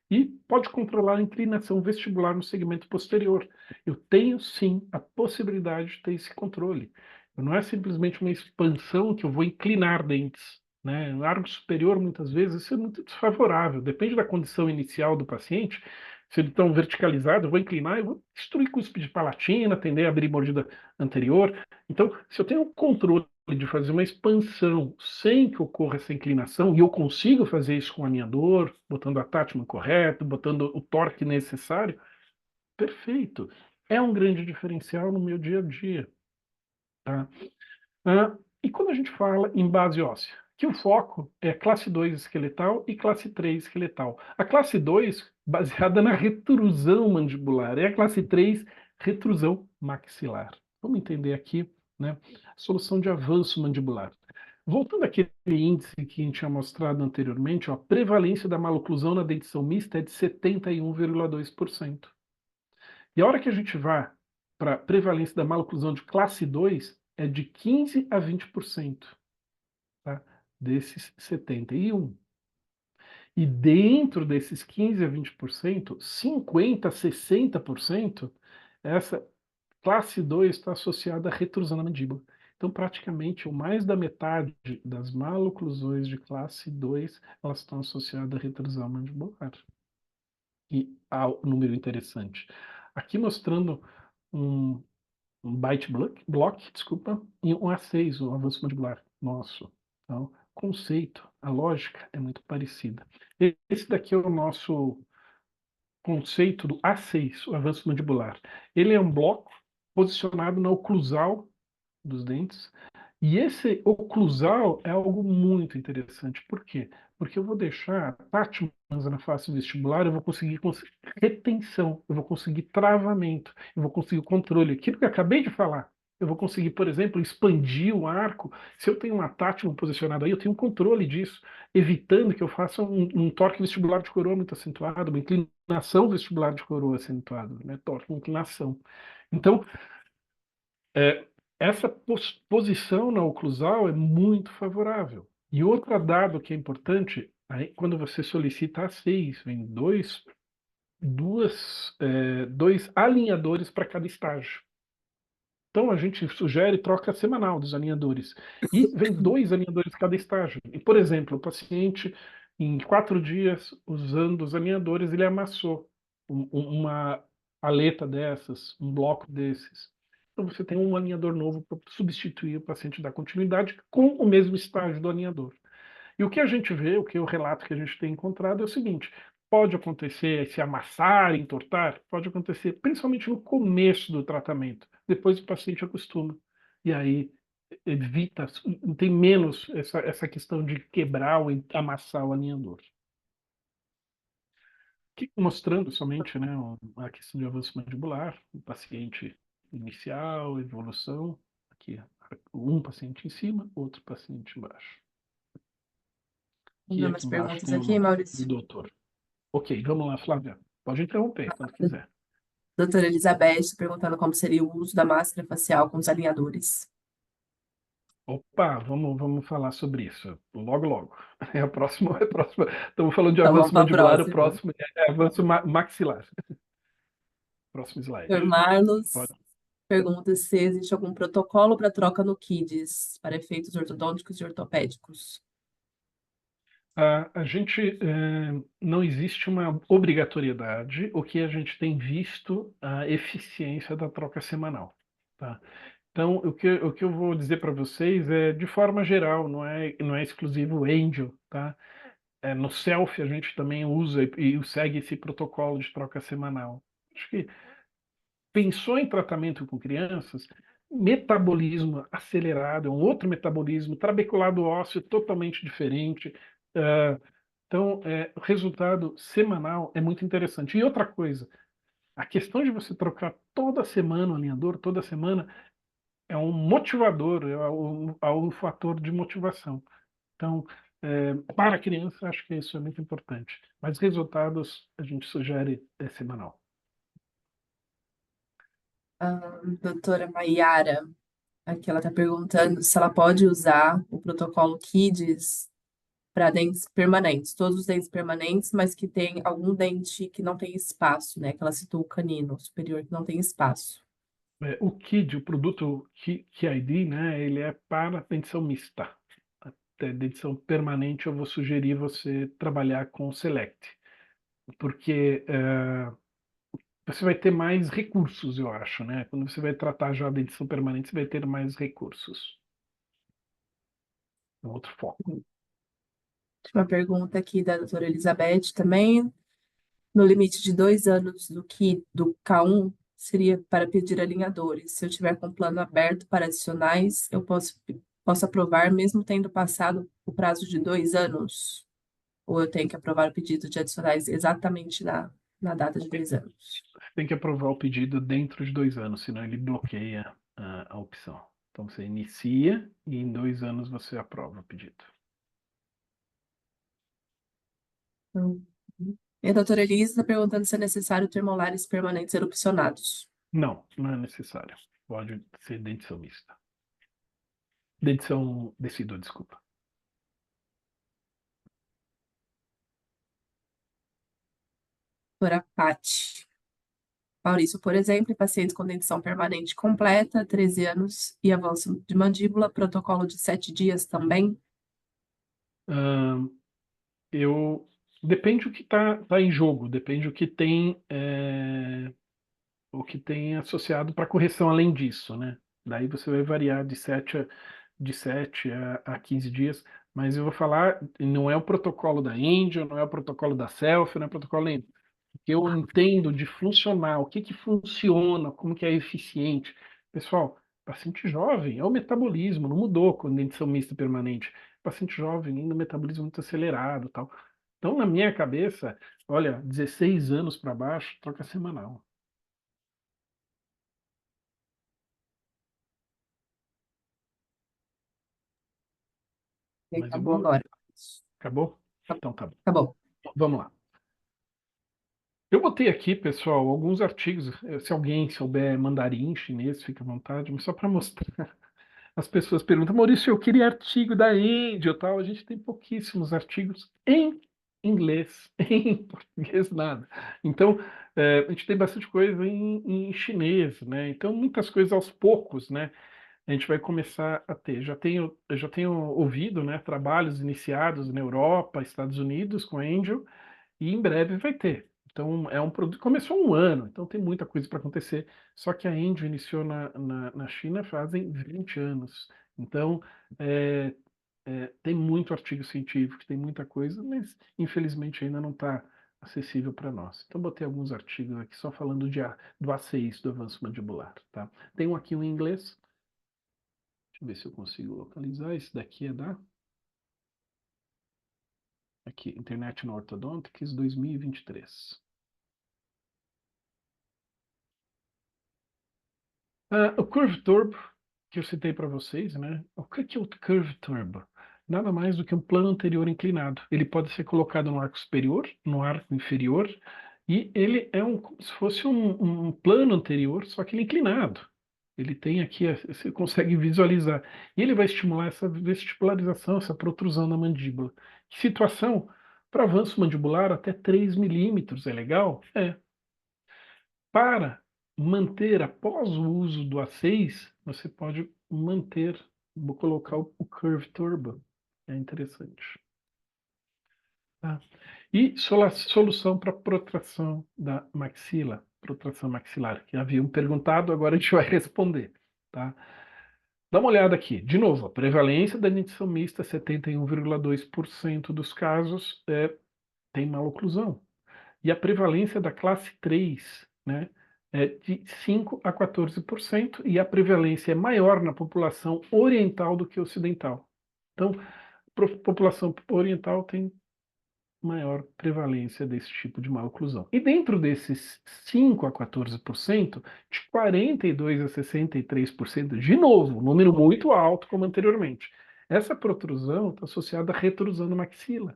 E pode controlar a inclinação vestibular no segmento posterior. Eu tenho, sim, a possibilidade de ter esse controle. Não é simplesmente uma expansão que eu vou inclinar dentes. Né? O largo superior, muitas vezes, isso é muito desfavorável. Depende da condição inicial do paciente. Se ele está verticalizado, eu vou inclinar, eu vou destruir cúspide palatina, tender a abrir mordida anterior. Então, se eu tenho o controle de fazer uma expansão sem que ocorra essa inclinação, e eu consigo fazer isso com o alinhador, botando a attachment correto, botando o torque necessário, perfeito. É um grande diferencial no meu dia a dia. Tá? E quando a gente fala em base óssea, que o foco é classe 2 esqueletal e classe 3 esqueletal. A classe 2, baseada na retrusão mandibular, e a classe 3, retrusão maxilar. Vamos entender aqui, né, a solução de avanço mandibular. Voltando àquele índice que a gente tinha mostrado anteriormente, ó, a prevalência da maloclusão na dentição mista é de 71,2%. E a hora que a gente vai para a prevalência da maloclusão de classe 2, é de 15 a 20%, tá? Desses 71%. E dentro desses 15 a 20%, 50 a 60%, essa classe 2 está associada à retrusão da mandíbula. Então, praticamente, mais da metade das maloclusões de classe 2, elas estão associadas à retrusão mandibular. E há um número interessante. Aqui mostrando um bite block, desculpa, e um A6, o avanço mandibular nosso. Então, o conceito, a lógica é muito parecida. Esse daqui é o nosso conceito do A6, o avanço mandibular. Ele é um bloco posicionado na oclusal dos dentes. E esse oclusal é algo muito interessante. Por quê? Porque eu vou deixar tátimas na face vestibular, eu vou conseguir retenção, eu vou conseguir travamento, eu vou conseguir controle. Aquilo que eu acabei de falar. Eu vou conseguir, por exemplo, expandir o arco. Se eu tenho uma tátima posicionada aí, eu tenho um controle disso, evitando que eu faça um torque vestibular de coroa muito acentuado, uma inclinação vestibular de coroa acentuada, né? Torque, inclinação. Então, essa posição na oclusal é muito favorável. E outro dado que é importante, aí, quando você solicita A6, vem dois alinhadores para cada estágio. Então a gente sugere troca semanal dos alinhadores. E vem 2 alinhadores cada estágio. E, por exemplo, o paciente, em 4 dias, usando os alinhadores, ele amassou uma aleta dessas, um bloco desses. então você tem um alinhador novo para substituir o paciente da continuidade com o mesmo estágio do alinhador. E o que a gente vê, o relato que a gente tem encontrado é o seguinte: pode acontecer se amassar, entortar, pode acontecer principalmente no começo do tratamento. Depois o paciente acostuma. E aí evita, tem menos essa questão de quebrar ou amassar o alinhador. Mostrando somente, né, a questão de avanço mandibular, o paciente inicial, evolução, aqui um paciente em cima, outro paciente embaixo. Vamos ver Aqui umas embaixo perguntas tem aqui, o Maurício. doutor. Ok, vamos lá, Flávia. Pode interromper quando quiser. Doutora Elizabeth perguntando como seria o uso da máscara facial com os alinhadores. Opa, vamos falar sobre isso. Logo, logo. É a próxima. Estamos falando de Então vamos avanço para a mandibular, o próxima. próximo é avanço maxilar. Próximo slide. Doutor Marlos Pode. pergunta se existe algum protocolo para troca no KIDS para efeitos ortodônticos e ortopédicos. A gente não existe uma obrigatoriedade, o que a gente tem visto a eficiência da troca semanal, tá? Então, o que eu vou dizer para vocês é de forma geral, não é exclusivo Angel, tá? No Selfie a gente também usa e segue esse protocolo de troca semanal. Acho que pensou em tratamento com crianças, metabolismo acelerado, é um outro metabolismo, trabeculado ósseo totalmente diferente. Então, o resultado semanal é muito interessante. E outra coisa, a questão de você trocar toda semana o alinhador, toda semana, é um motivador, é um fator de motivação. Então, para a criança, acho que isso é muito importante. Mas resultados a gente sugere semanal. Doutora Maiara, aqui ela está perguntando se ela pode usar o protocolo KIDS para dentes permanentes, todos os dentes permanentes, mas que tem algum dente que não tem espaço, né? Que ela citou o canino superior que não tem espaço. O KID, o produto KID, né, ele é para dentição mista. Até dentição permanente, eu vou sugerir você trabalhar com o Select, porque você vai ter mais recursos, eu acho, né? Quando você vai tratar já a dentição permanente, você vai ter mais recursos. Um outro foco. Uma pergunta aqui da doutora Elizabeth também. No limite de 2 anos do K1, seria para pedir alinhadores. Se eu tiver com plano aberto para adicionais, eu posso aprovar mesmo tendo passado o prazo de 2 anos? Ou eu tenho que aprovar o pedido de adicionais exatamente na data de 2 anos? Você tem que aprovar o pedido dentro de 2 anos, senão ele bloqueia a opção. Então você inicia e em 2 anos você aprova o pedido. E a doutora Elisa está perguntando se é necessário ter molares permanentes erupcionados. Não, não é necessário. Pode ser dentição mista. Dentição decídua, desculpa. Doutora Patti. Maurício, por exemplo, em pacientes com dentição permanente completa, 13 anos e avanço de mandíbula, protocolo de 7 dias também. Depende o que tá em jogo, depende o que tem associado para correção além disso, né? Daí você vai variar de 7 a 15 dias, mas eu vou falar, não é o protocolo da Angel, não é o protocolo da Selfie, não é o protocolo nenhum. Que eu entendo de funcional, o que funciona, como que é eficiente. Pessoal, paciente jovem, é o metabolismo, não mudou com dentição mista permanente. Paciente jovem, ainda o metabolismo muito acelerado e tal. Então, na minha cabeça, olha, 16 anos para baixo, troca semanal. Mas Acabou agora. Acabou? Então tá bom. Acabou. Vamos lá. Eu botei aqui, pessoal, alguns artigos. Se alguém souber mandarim, chinês, fica à vontade, mas só para mostrar. As pessoas perguntam, Maurício, eu queria artigo da Índia e tal. A gente tem pouquíssimos artigos em inglês, em português nada. Então, a gente tem bastante coisa em chinês, né? Então, muitas coisas aos poucos, né? A gente vai começar a ter. Eu já tenho ouvido, né, trabalhos iniciados na Europa, Estados Unidos com Angel, e em breve vai ter. Então, é um produto que começou há um ano, então tem muita coisa para acontecer. Só que a Angel iniciou na China fazem 20 anos. Então, é, tem muito artigo científico, tem muita coisa, mas infelizmente ainda não está acessível para nós. Então, botei alguns artigos aqui só falando do A6, do avanço mandibular. Tá? Tem um aqui em inglês. Deixa eu ver se eu consigo localizar. Esse daqui é da... Aqui, International Orthodontics 2023. O Curve Turbo, que eu citei para vocês, né? O que é o Curve Turbo? Nada mais do que um plano anterior inclinado. Ele pode ser colocado no arco superior, no arco inferior, e ele é como se fosse um plano anterior, só que ele é inclinado. Ele tem aqui, você consegue visualizar. E ele vai estimular essa vestibularização, essa protrusão na mandíbula. Que situação? Para avanço mandibular, até 3 milímetros é legal? É. Para manter após o uso do A6, você pode manter, vou colocar o Curve Turbo, é interessante. Tá? E solução para protração da maxila, protração maxilar, que haviam perguntado, agora a gente vai responder. Tá? Dá uma olhada aqui. De novo, a prevalência da dentição mista, 71,2% dos casos tem maloclusão. E a prevalência da classe 3, né, é de 5 a 14%, e a prevalência é maior na população oriental do que ocidental. Então, a população oriental tem maior prevalência desse tipo de maloclusão. E dentro desses 5 a 14%, de 42 a 63%, de novo, número muito alto como anteriormente. Essa protrusão está associada à retrusão da maxila.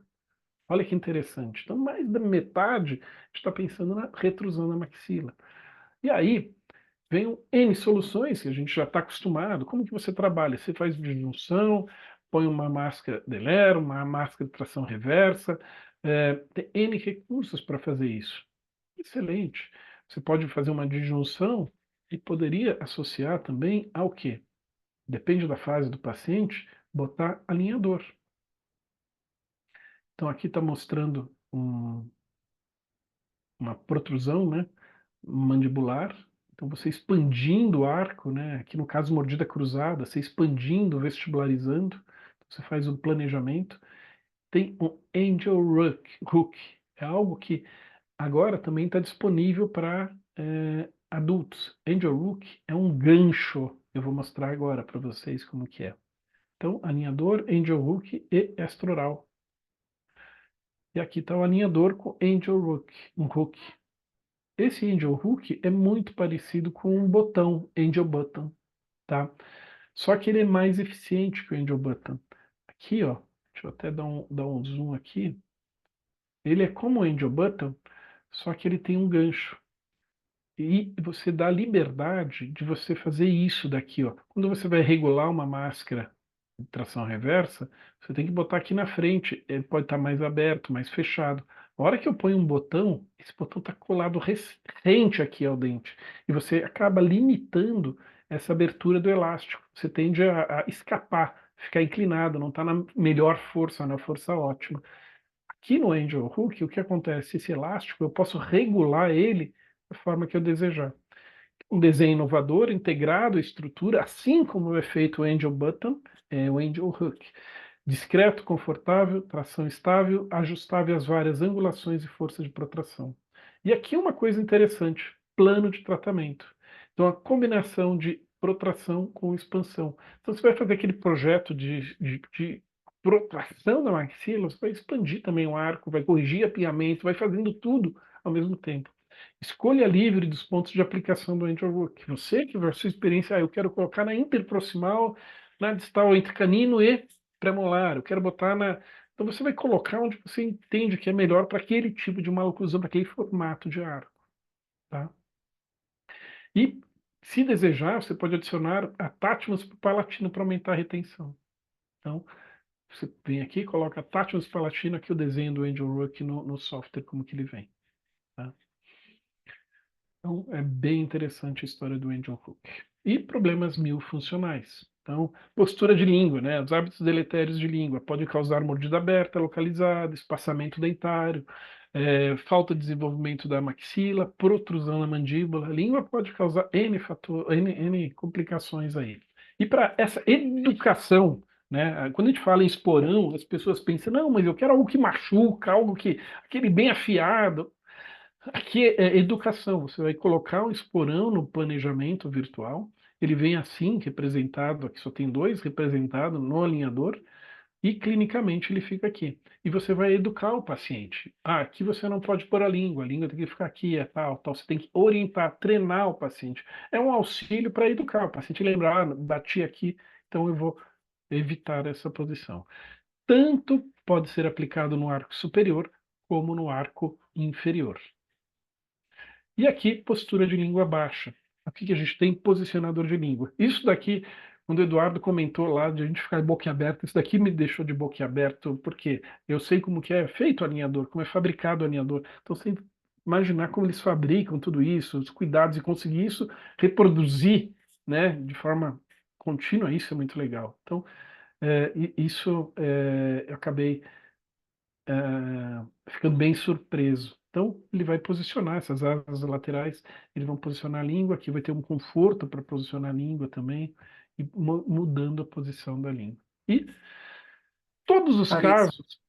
Olha que interessante. Então, mais da metade está pensando na retrusão da maxila. E aí, vem N soluções que a gente já está acostumado. Como que você trabalha? Você faz disjunção, põe uma máscara Delero, uma máscara de tração reversa. Tem N recursos para fazer isso. Excelente. Você pode fazer uma disjunção e poderia associar também ao quê? Depende da fase do paciente, botar alinhador. Então aqui está mostrando uma protrusão, né, mandibular. Então você expandindo o arco, né, aqui no caso mordida cruzada, você expandindo, vestibularizando, você faz um planejamento. Tem um Angel Hook, é algo que agora também está disponível para adultos. Angel Hook é um gancho, eu vou mostrar agora para vocês como que é. Então, alinhador, Angel Hook e extraoral. E aqui está o alinhador com Angel Hook, um hook. Esse Angel Hook é muito parecido com um botão, Angel Button, tá? Só que ele é mais eficiente que o Angel Button. Aqui, ó, deixa eu até dar um zoom aqui. Ele é como o Angel Button, só que ele tem um gancho. E você dá a liberdade de você fazer isso daqui, ó. Quando você vai regular uma máscara de tração reversa, você tem que botar aqui na frente. Ele pode estar mais aberto, mais fechado. A hora que eu ponho um botão, esse botão está colado rente aqui ao dente. E você acaba limitando essa abertura do elástico. Você tende a escapar, ficar inclinado, não está na melhor força, na força ótima. Aqui no Angel Hook, o que acontece? Esse elástico, eu posso regular ele da forma que eu desejar. Um desenho inovador, integrado à estrutura, assim como é feito o Angel Button, o Angel Hook. Discreto, confortável, tração estável, ajustável às várias angulações e forças de protração. E aqui uma coisa interessante, plano de tratamento. Então a combinação de protração com expansão. Então você vai fazer aquele projeto de protração da maxila, você vai expandir também o arco, vai corrigir apiamento, vai fazendo tudo ao mesmo tempo. Escolha livre dos pontos de aplicação do Angel Hook. Você que tiver sua experiência, eu quero colocar na interproximal, na distal entre canino e premolar, eu quero botar na... Então você vai colocar onde você entende que é melhor para aquele tipo de maloclusão, para aquele formato de arco. Tá? E, se desejar, você pode adicionar attachments palatino para aumentar a retenção. Então, você vem aqui, coloca attachments palatino, aqui o desenho do Angel Hook no software, como que ele vem. Tá? Então, é bem interessante a história do Angel Hook. E problemas miofuncionais. Então, postura de língua, né? Os hábitos deletérios de língua podem causar mordida aberta, localizada, espaçamento dentário, falta de desenvolvimento da maxila, protrusão na mandíbula. A língua pode causar N complicações aí. E para essa educação, né, quando a gente fala em esporão, as pessoas pensam, não, mas eu quero algo que machuca, aquele bem afiado. Aqui é educação. Você vai colocar um esporão no planejamento virtual. Ele vem assim, representado, aqui só tem 2 representados no alinhador, e clinicamente ele fica aqui. E você vai educar o paciente. Ah, aqui você não pode pôr a língua tem que ficar aqui, é tal, tal. Você tem que orientar, treinar o paciente. É um auxílio para educar o paciente, lembrar, ah, bati aqui, então eu vou evitar essa posição. Tanto pode ser aplicado no arco superior como no arco inferior. E aqui, postura de língua baixa. Aqui que a gente tem posicionador de língua. Isso daqui, quando o Eduardo comentou lá de a gente ficar boquiaberto, isso daqui me deixou de boquiaberto, porque eu sei como que é feito o alinhador, como é fabricado o alinhador. Então, sem imaginar como eles fabricam tudo isso, os cuidados, e conseguir isso reproduzir, né, de forma contínua, isso é muito legal. Então, eu acabei ficando bem surpreso. Então, ele vai posicionar essas asas laterais, eles vão posicionar a língua, aqui vai ter um conforto para posicionar a língua também, e mudando a posição da língua. E todos os Maurício, casos,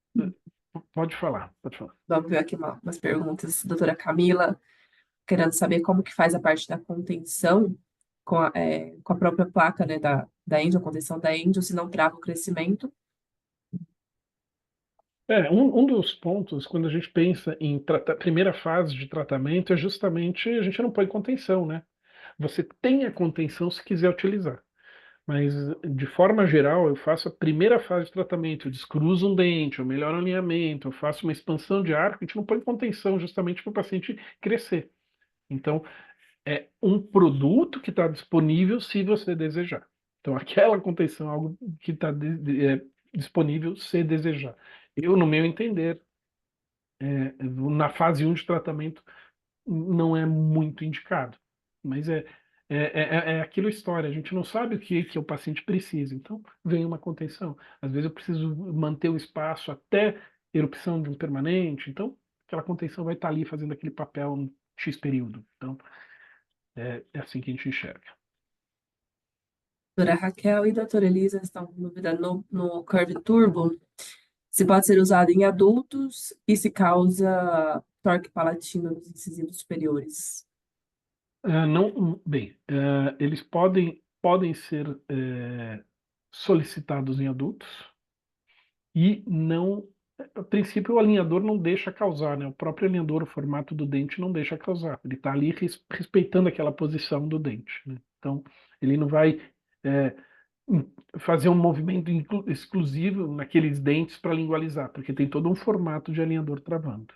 pode falar, pode falar. vamos ver aqui umas perguntas. Doutora Camila, querendo saber como que faz a parte da contenção com a própria placa, né, da Angel, a contenção da Angel, se não trava o crescimento. Um dos pontos, quando a gente pensa em primeira fase de tratamento, é justamente a gente não põe contenção, né? Você tem a contenção se quiser utilizar. Mas, de forma geral, eu faço a primeira fase de tratamento, eu descruzo um dente, eu melhoro o alinhamento, eu faço uma expansão de arco, a gente não põe contenção justamente para o paciente crescer. Então, é um produto que está disponível se você desejar. Então, aquela contenção é algo que está disponível se desejar. Eu, no meu entender, na fase 1 de tratamento, não é muito indicado. Mas é aquilo história, a gente não sabe o que o paciente precisa, então vem uma contenção. Às vezes eu preciso manter o espaço até erupção de um permanente, então aquela contenção vai estar ali fazendo aquele papel um X período. Então é assim que a gente enxerga. Doutora Raquel e doutora Elisa estão com dúvida no Curve Turbo, se pode ser usado em adultos e se causa torque palatino nos incisivos superiores. Eles podem ser solicitados em adultos e não. A princípio, o alinhador não deixa causar, né? O próprio alinhador, o formato do dente não deixa causar. Ele está ali respeitando aquela posição do dente, né? Então, ele não vai é, fazer um movimento exclusivo naqueles dentes para lingualizar, porque tem todo um formato de alinhador travando.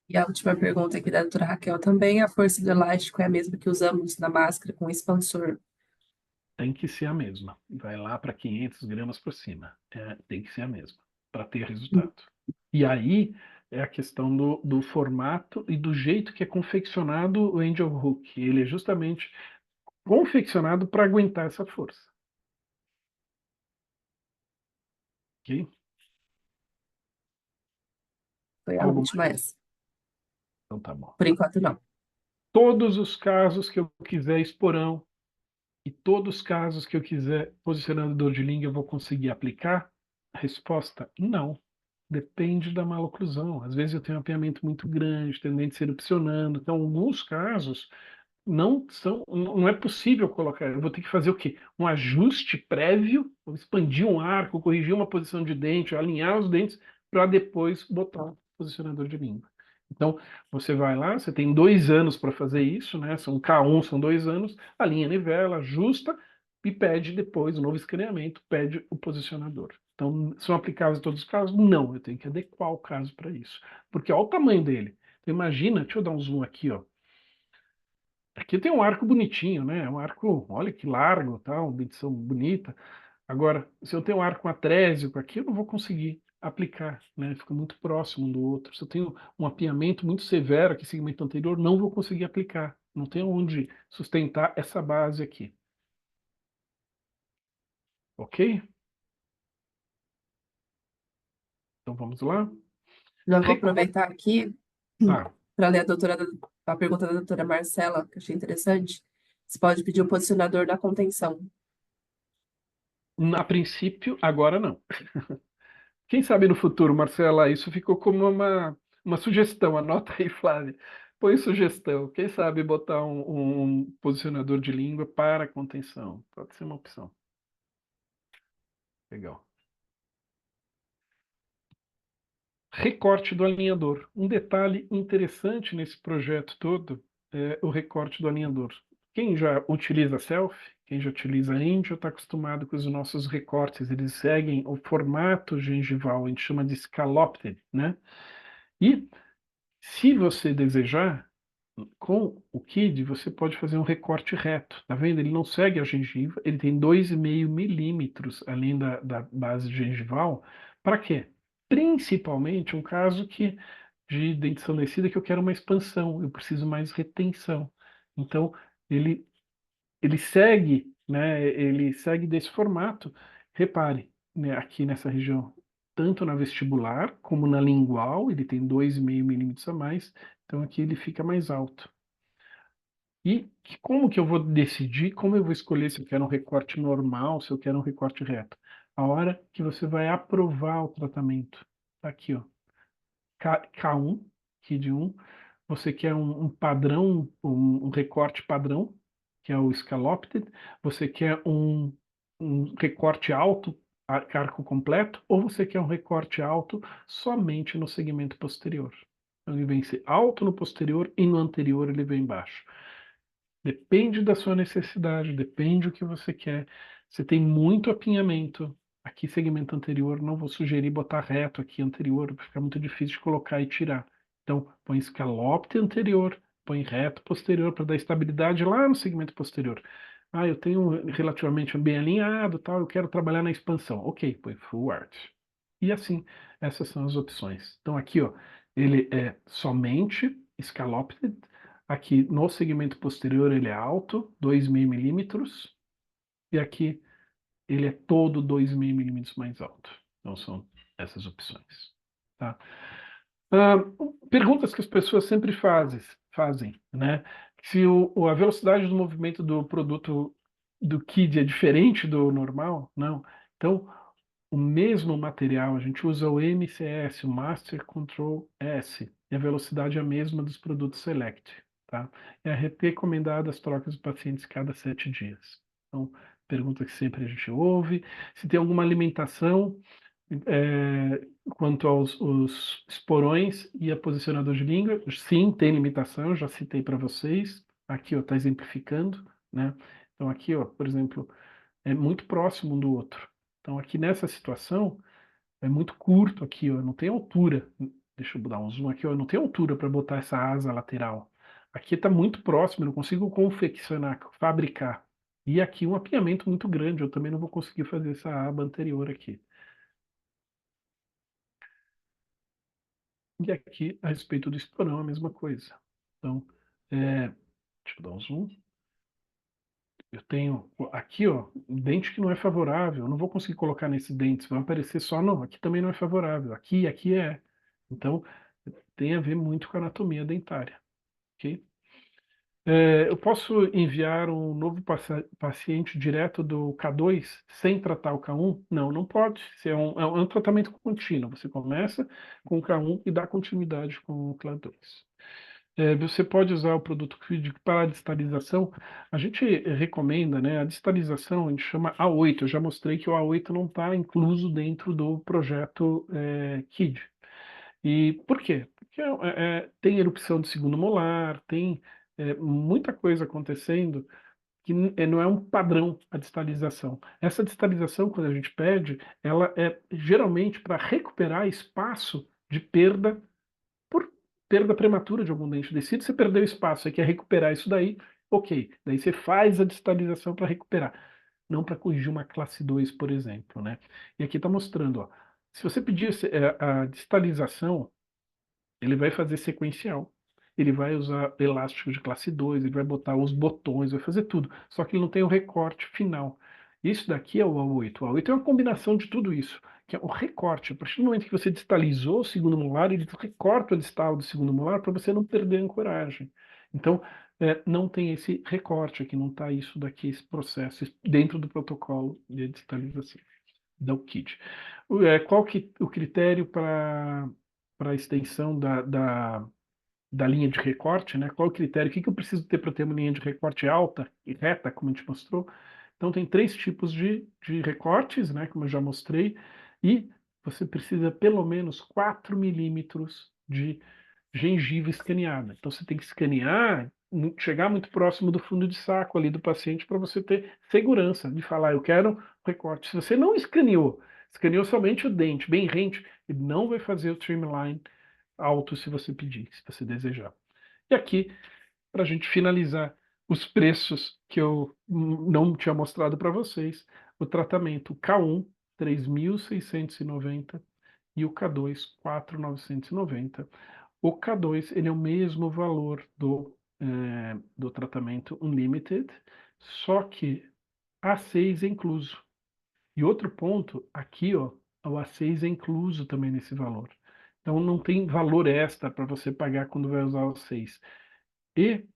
E a última pergunta aqui da doutora Raquel também, a força do elástico é a mesma que usamos na máscara com expansor? Tem que ser a mesma. Vai lá para 500 gramas por cima. Tem que ser a mesma para ter resultado. E aí é a questão do formato e do jeito que é confeccionado o Angel Hook. Ele é justamente confeccionado para aguentar essa força. Ok? Foi a Algo última mais? essa. Então tá bom. Por enquanto, não. Todos os casos que eu quiser esporão e todos os casos que eu quiser posicionador de língua, eu vou conseguir aplicar? Resposta: não. Depende da maloclusão. Às vezes eu tenho um apiamento muito grande, tendente a ser erupcionando. Então, em alguns casos, não é possível colocar. Eu vou ter que fazer o quê? Um ajuste prévio, vou expandir um arco, corrigir uma posição de dente, alinhar os dentes, para depois botar o posicionador de língua. Então, você vai lá, você tem 2 anos para fazer isso, né? São K1, são 2 anos, alinha a nivela, ajusta e pede depois o novo escaneamento, pede o posicionador. Então, são aplicáveis em todos os casos? Não, eu tenho que adequar o caso para isso. Porque olha o tamanho dele. Então, imagina, deixa eu dar um zoom aqui, ó. Aqui tem um arco bonitinho, né? Um arco, olha que largo, tá? Uma dentição bonita. Agora, se eu tenho um arco atrésico aqui, eu não vou conseguir aplicar, né? Fica muito próximo um do outro. Se eu tenho um apiamento muito severo aqui, segmento anterior, não vou conseguir aplicar. Não tenho onde sustentar essa base aqui. Ok? Então vamos lá. Já vou Recorte. aproveitar aqui Ah, para ler a pergunta da doutora Marcela, que eu achei interessante. Você pode pedir o posicionador da contenção. a princípio, agora não. Quem sabe no futuro, Marcela, isso ficou como uma sugestão. Anota aí, Flávia. Põe sugestão. Quem sabe botar um posicionador de língua para contenção. Pode ser uma opção. Legal. Recorte do alinhador. Um detalhe interessante nesse projeto todo é o recorte do alinhador. Quem já utiliza Self, quem já utiliza Angel, está acostumado com os nossos recortes. Eles seguem o formato gengival, a gente chama de scalloped, né? E se você desejar, com o KID, você pode fazer um recorte reto. Tá vendo? Ele não segue a gengiva, ele tem 2,5 milímetros além da base gengival. Para quê? Principalmente um caso de dentição descida que eu quero uma expansão, eu preciso mais retenção. Então, ele, ele segue, né? Ele segue desse formato. Repare, né, aqui nessa região, tanto na vestibular como na lingual, ele tem 2,5 milímetros a mais. Então, aqui ele fica mais alto. E como que eu vou decidir, como eu vou escolher se eu quero um recorte normal, se eu quero um recorte reto? A hora que você vai aprovar o tratamento. Tá aqui, ó. K1, KID 1. Você quer um padrão, um recorte padrão, que é o scalloped. Você quer um recorte alto, arco completo, ou você quer um recorte alto somente no segmento posterior. Então, ele vem ser alto no posterior e no anterior ele vem baixo. Depende da sua necessidade, depende do que você quer. Você tem muito apinhamento. Aqui, segmento anterior, não vou sugerir botar reto aqui anterior, vai ficar muito difícil de colocar e tirar. Então, põe scalloped anterior, põe reto posterior para dar estabilidade lá no segmento posterior. Ah, eu tenho relativamente bem alinhado, tal, eu quero trabalhar na expansão. Ok, põe full arch. E assim, essas são as opções. Então, aqui, ó, ele é somente scalloped. Aqui no segmento posterior ele é alto, 2,5 milímetros, e aqui ele é todo 2,5 milímetros mais alto. Então são essas opções. Tá? Ah, perguntas que as pessoas sempre fazem, né? Se a velocidade do movimento do produto do KID é diferente do normal? Não. Então, o mesmo material, a gente usa o MCS, o Master Control S, e a velocidade é a mesma dos produtos Select, tá? É recomendado as trocas de pacientes cada 7 dias. Então, pergunta que sempre a gente ouve. Se tem alguma alimentação quanto aos os esporões e a posicionador de língua, sim, tem limitação, já citei para vocês. Aqui, ó, está exemplificando, né? Então, aqui, ó, por exemplo, é muito próximo um do outro. Então, aqui nessa situação, é muito curto aqui, ó, não tem altura. Deixa eu dar um zoom aqui, ó, não tem altura para botar essa asa lateral. Aqui está muito próximo, eu não consigo confeccionar, fabricar. E aqui um apinhamento muito grande, eu também não vou conseguir fazer essa aba anterior aqui. E aqui, a respeito do esporão, a mesma coisa. Então, deixa eu dar um zoom. Eu tenho aqui, ó, um dente que não é favorável. Eu não vou conseguir colocar nesses dentes. Vai aparecer só, não, aqui também não é favorável. Aqui é. Então, tem a ver muito com a anatomia dentária. Ok? Eu posso enviar um novo paciente direto do K2 sem tratar o K1? Não, não pode. Isso é um tratamento contínuo. Você começa com o K1 e dá continuidade com o K2. Você pode usar o produto KID para a distalização. A gente recomenda, né? A distalização a gente chama A8. Eu já mostrei que o A8 não está incluso dentro do projeto KID. E por quê? Porque tem erupção de segundo molar, tem muita coisa acontecendo que não é um padrão a distalização. Essa distalização, quando a gente pede, ela é geralmente para recuperar espaço de perda por perda prematura de algum dente descido. Você perdeu espaço, você quer recuperar isso daí, ok. Daí você faz a distalização para recuperar, não para corrigir uma classe 2, por exemplo, né? E aqui está mostrando, ó, se você pedir a distalização, ele vai fazer sequencial. Ele vai usar elástico de classe 2, ele vai botar os botões, vai fazer tudo. Só que ele não tem o recorte final. Isso daqui é o A8. O A8 é uma combinação de tudo isso, que é o recorte. A partir do momento que você distalizou o segundo molar, ele recorta o distal do segundo molar para você não perder a ancoragem. Então, não tem esse recorte aqui, não está isso daqui, esse processo dentro do protocolo de distalização da UKID. Qual que o critério para a extensão da linha de recorte, né? Qual o critério? O que eu preciso ter para ter uma linha de recorte alta e reta, como a gente mostrou? Então, tem 3 tipos de recortes, né? Como eu já mostrei, e você precisa pelo menos 4 milímetros de gengiva escaneada. Então, você tem que escanear, chegar muito próximo do fundo de saco ali do paciente para você ter segurança de falar, eu quero recorte. Se você não escaneou somente o dente, bem rente, ele não vai fazer o trimline alto se você pedir, se você desejar. E aqui, para a gente finalizar, os preços que eu não tinha mostrado para vocês, o tratamento K1, 3.690 e o K2, 4.990. O K2 ele é o mesmo valor do tratamento Unlimited, só que A6 é incluso. E outro ponto, aqui, ó, o A6 é incluso também nesse valor. Então não tem valor extra para você pagar quando vai usar o A6. E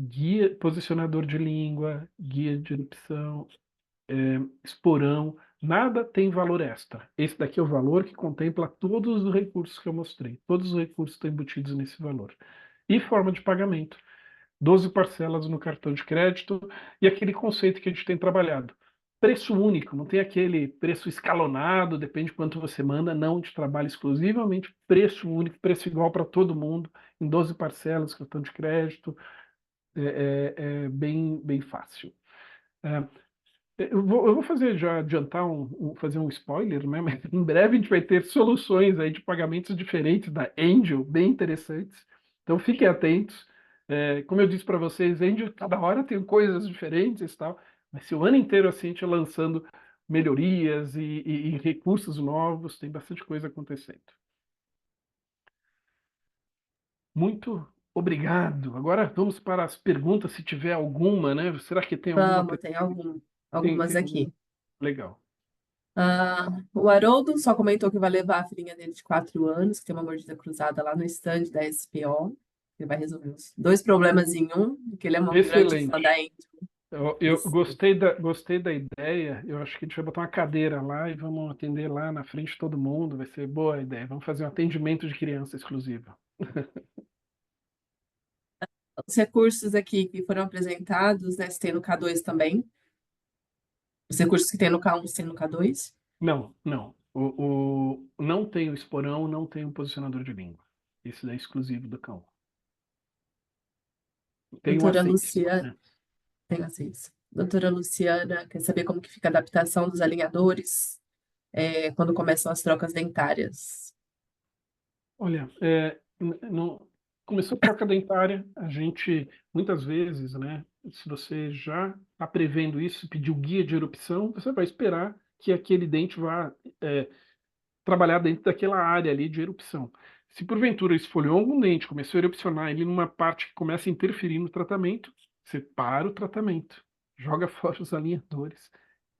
guia, posicionador de língua, guia de erupção, esporão, nada tem valor extra. Esse daqui é o valor que contempla todos os recursos que eu mostrei. Todos os recursos estão embutidos nesse valor. E forma de pagamento. 12 parcelas no cartão de crédito e aquele conceito que a gente tem trabalhado. Preço único, não tem aquele preço escalonado, depende de quanto você manda, não, a gente trabalha exclusivamente preço único, preço igual para todo mundo, em 12 parcelas, cartão de crédito, é bem fácil. Eu vou fazer, já adiantar, fazer um spoiler, né? Mas em breve a gente vai ter soluções aí de pagamentos diferentes da Angel, bem interessantes. Então fiquem atentos. Como eu disse para vocês, Angel, cada hora tem coisas diferentes e tal, mas se o ano inteiro assim a gente lançando melhorias e recursos novos, tem bastante coisa acontecendo. Muito obrigado. Agora vamos para as perguntas, se tiver alguma, né? Será que tem alguma Vamos, tem pergunta? algumas Tem alguma? aqui. Legal. O Haroldo só comentou que vai levar a filhinha dele de 4 anos, que tem uma mordida cruzada lá no stand da SPO. Ele vai resolver os 2 problemas em um, porque ele é uma grande fã da Excelente. Angel. Eu gostei da ideia. Eu acho que a gente vai botar uma cadeira lá e vamos atender lá na frente de todo mundo. Vai ser boa ideia. Vamos fazer um atendimento de criança exclusivo. Os recursos aqui que foram apresentados, né, se tem no K2 também. Os recursos que tem no K1, se tem no K2. Não, não. Não tem o esporão, não tem o posicionador de língua. Esse daí é exclusivo do cão. Tem o Doutora A6, Luciana, né? tem vocês. Doutora Luciana quer saber como que fica a adaptação dos alinhadores quando começam as trocas dentárias. Olha, começou a troca dentária, a gente, muitas vezes, né, se você já está prevendo isso, pediu guia de erupção, você vai esperar que aquele dente vá trabalhar dentro daquela área ali de erupção. Se porventura esfoliou algum dente, começou a erupcionar ele numa parte que começa a interferir no tratamento, você para o tratamento, joga fora os alinhadores,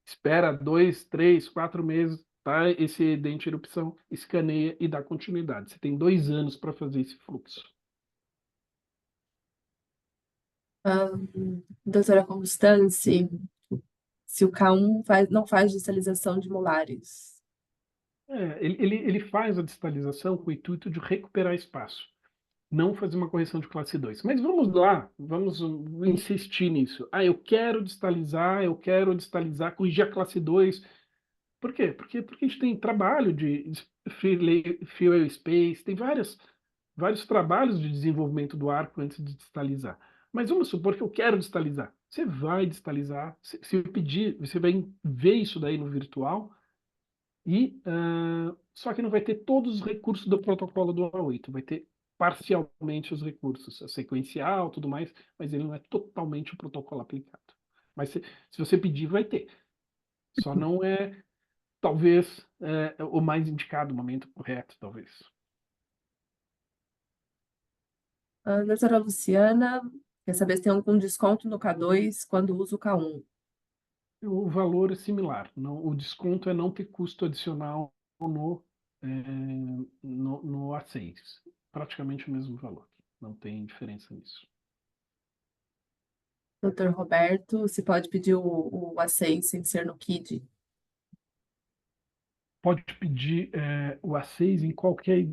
espera 2, 3, 4 meses, tá? Esse dente de erupção, escaneia e dá continuidade. Você tem 2 anos para fazer esse fluxo. Doutora Constance, se o K1 não faz distalização de molares. Ele faz a distalização com o intuito de recuperar espaço, não fazer uma correção de classe 2. Mas vamos lá, vamos insistir nisso. Eu quero distalizar, corrigir a classe 2. Por quê? Porque a gente tem trabalho de fill space, tem vários trabalhos de desenvolvimento do arco antes de distalizar. Mas vamos supor que eu quero distalizar. Você vai distalizar, se eu pedir, você vai ver isso daí no virtual, só que não vai ter todos os recursos do protocolo do A8, vai ter parcialmente os recursos, a sequencial, tudo mais, mas ele não é totalmente o protocolo aplicado. Mas se você pedir, vai ter. Só não é, talvez, o mais indicado, o momento correto, talvez. A doutora Luciana quer saber se tem algum desconto no K2 quando usa o K1. O valor é similar. Não, o desconto é não ter custo adicional é, no A6. Praticamente o mesmo valor. Não tem diferença nisso. Doutor Roberto, se pode pedir o A6 sem ser no KID? Pode pedir o A6 em qualquer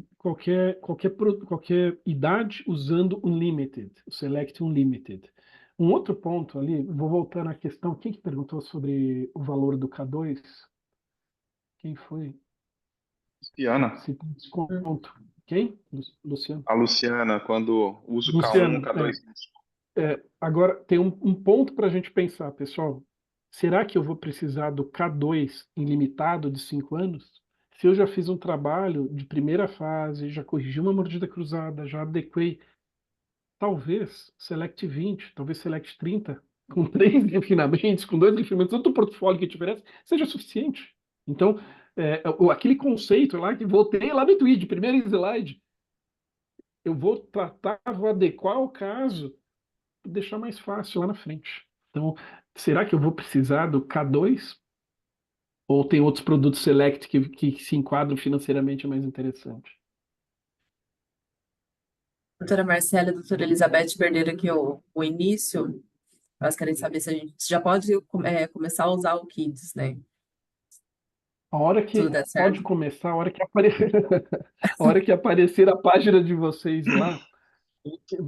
idade usando Unlimited, o Select Unlimited. Um outro ponto ali, vou voltar na questão, quem que perguntou sobre o valor do K2? Quem foi? Luciana, Se tem Hum. desconto. Quem? Luciano. a Luciana, quando usa o K1, Luciano, K2. agora tem um ponto para a gente pensar, pessoal. Será que eu vou precisar do K2 ilimitado de 5 anos? Se eu já fiz um trabalho de primeira fase, já corrigi uma mordida cruzada, já adequei, talvez Select 20, talvez Select 30, com 3 refinamentos, com 2 refinamentos, tanto o portfólio que te oferece, seja suficiente. Então, aquele conceito lá que voltei lá no tweet, primeiro slide, eu vou tratar, vou adequar o caso, deixar mais fácil lá na frente. Então, será que eu vou precisar do K2? Ou tem outros produtos Select que se enquadram financeiramente mais interessante? Doutora Marcela e doutora Elizabeth perderam aqui o início. Elas querem saber se a gente já pode começar a usar o Kids, né? A hora Tudo que der pode certo. começar, a hora que aparecer, a hora que aparecer a página de vocês lá,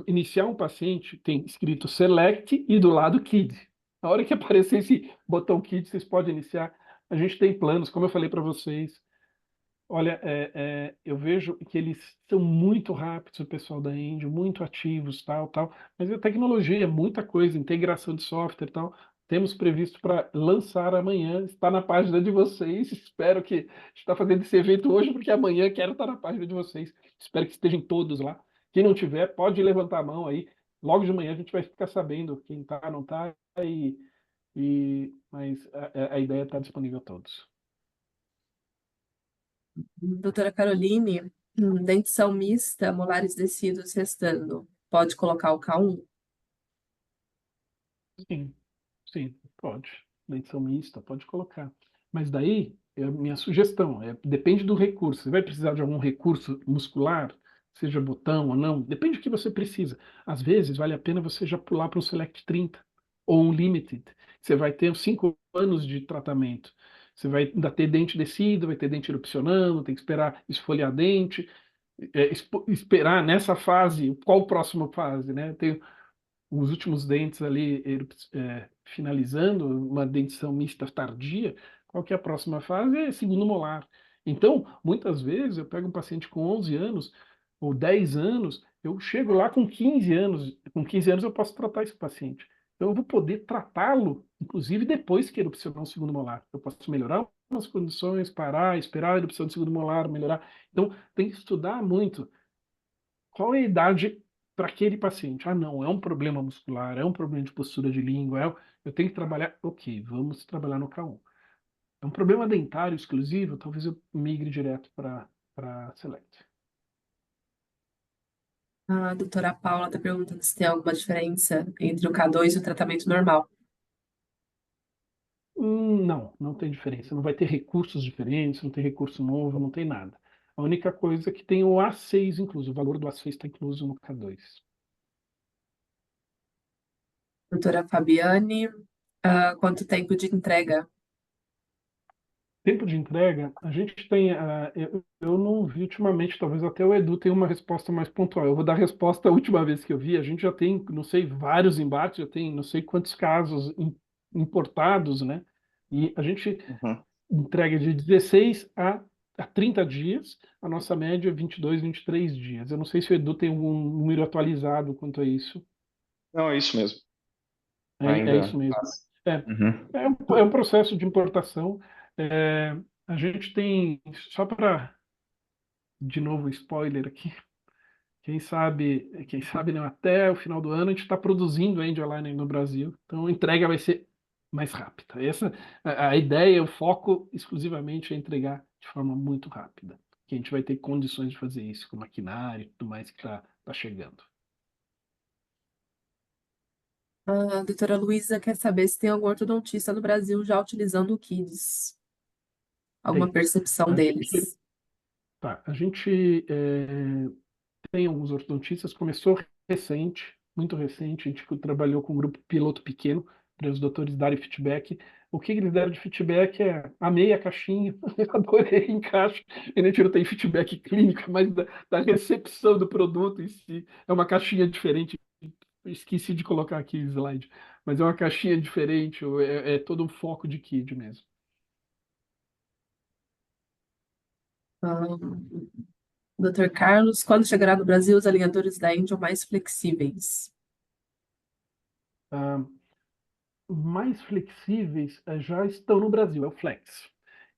iniciar um paciente tem escrito Select e do lado Kid. A hora que aparecer esse botão Kid, vocês podem iniciar. A gente tem planos, como eu falei para vocês. Olha, eu vejo que eles são muito rápidos, o pessoal da Índia, muito ativos, tal, tal. Mas a tecnologia é muita coisa, integração de software, tal. Temos previsto para lançar amanhã, está na página de vocês. Espero que a gente está fazendo esse evento hoje, porque amanhã quero estar na página de vocês. Espero que estejam todos lá. Quem não tiver, pode levantar a mão aí. Logo de manhã a gente vai ficar sabendo quem está, não está, mas a ideia está disponível a todos. Doutora Caroline, dentição mista, molares descidos restando. Pode colocar o K1? Sim, sim, pode. Edição mista, pode colocar. Mas daí, é a minha sugestão, depende do recurso. Você vai precisar de algum recurso muscular, seja botão ou não, depende do que você precisa. Às vezes, vale a pena você já pular para um Select 30 ou um Limited. Você vai ter 5 anos de tratamento. Você vai ainda ter dente descido, vai ter dente erupcionando, tem que esperar esfoliar dente, esperar nessa fase, qual a próxima fase, né? Tem os últimos dentes ali finalizando, uma dentição mista tardia, qual que é a próxima fase? É segundo molar. Então, muitas vezes, eu pego um paciente com 11 anos ou 10 anos, eu chego lá com 15 anos, com 15 anos eu posso tratar esse paciente. Então, eu vou poder tratá-lo, inclusive depois que erupcionar um segundo molar. Eu posso melhorar as condições, parar, esperar a erupção do segundo molar, melhorar. Então, tem que estudar muito qual é a idade para aquele paciente? Ah, não, é um problema muscular, é um problema de postura de língua, eu tenho que trabalhar. Ok, vamos trabalhar no K1. É um problema dentário exclusivo, talvez eu migre direto para Select. A doutora Paula está perguntando se tem alguma diferença entre o K2 e o tratamento normal. Não, não tem diferença. Não vai ter recursos diferentes, não tem recurso novo, não tem nada. A única coisa é que tem o A6 incluso, o valor do A6 está incluso no K2. Doutora Fabiane, quanto tempo de entrega? Tempo de entrega, a gente tem. Eu não vi ultimamente, talvez até o Edu tenha uma resposta mais pontual. Eu vou dar a resposta a última vez que eu vi. A gente já tem, não sei, vários embates, já tem não sei quantos casos importados, né? E a gente Uhum. entrega de 16 a 30 dias, a nossa média é 22, 23 dias. Eu não sei se o Edu tem algum número atualizado quanto a isso. Não, é isso mesmo. É isso Ainda mesmo. passa. É, Uhum. é um processo de importação. A gente tem, só para, de novo, spoiler aqui, quem sabe não, até o final do ano a gente está produzindo Angel Aligner no Brasil, então a entrega vai ser mais rápida. Essa, a ideia, o foco exclusivamente é entregar de forma muito rápida, que a gente vai ter condições de fazer isso com maquinário e tudo mais que está chegando. A doutora Luísa quer saber se tem algum ortodontista no Brasil já utilizando o Kids. Alguma Tem. percepção A gente, deles. a gente tem alguns ortodontistas, começou recente, muito recente, a gente trabalhou com um grupo piloto pequeno, para os doutores darem feedback. O que eles deram de feedback é: amei a caixinha, adorei o encaixe. A gente não tem feedback clínico, mas da recepção do produto em si. É uma caixinha diferente. Esqueci de colocar aqui o slide, mas é uma caixinha diferente, é todo um foco de kid mesmo. Dr. Carlos, quando chegará no Brasil os alinhadores da Angel mais flexíveis? Ah, mais flexíveis já estão no Brasil, é o Flex.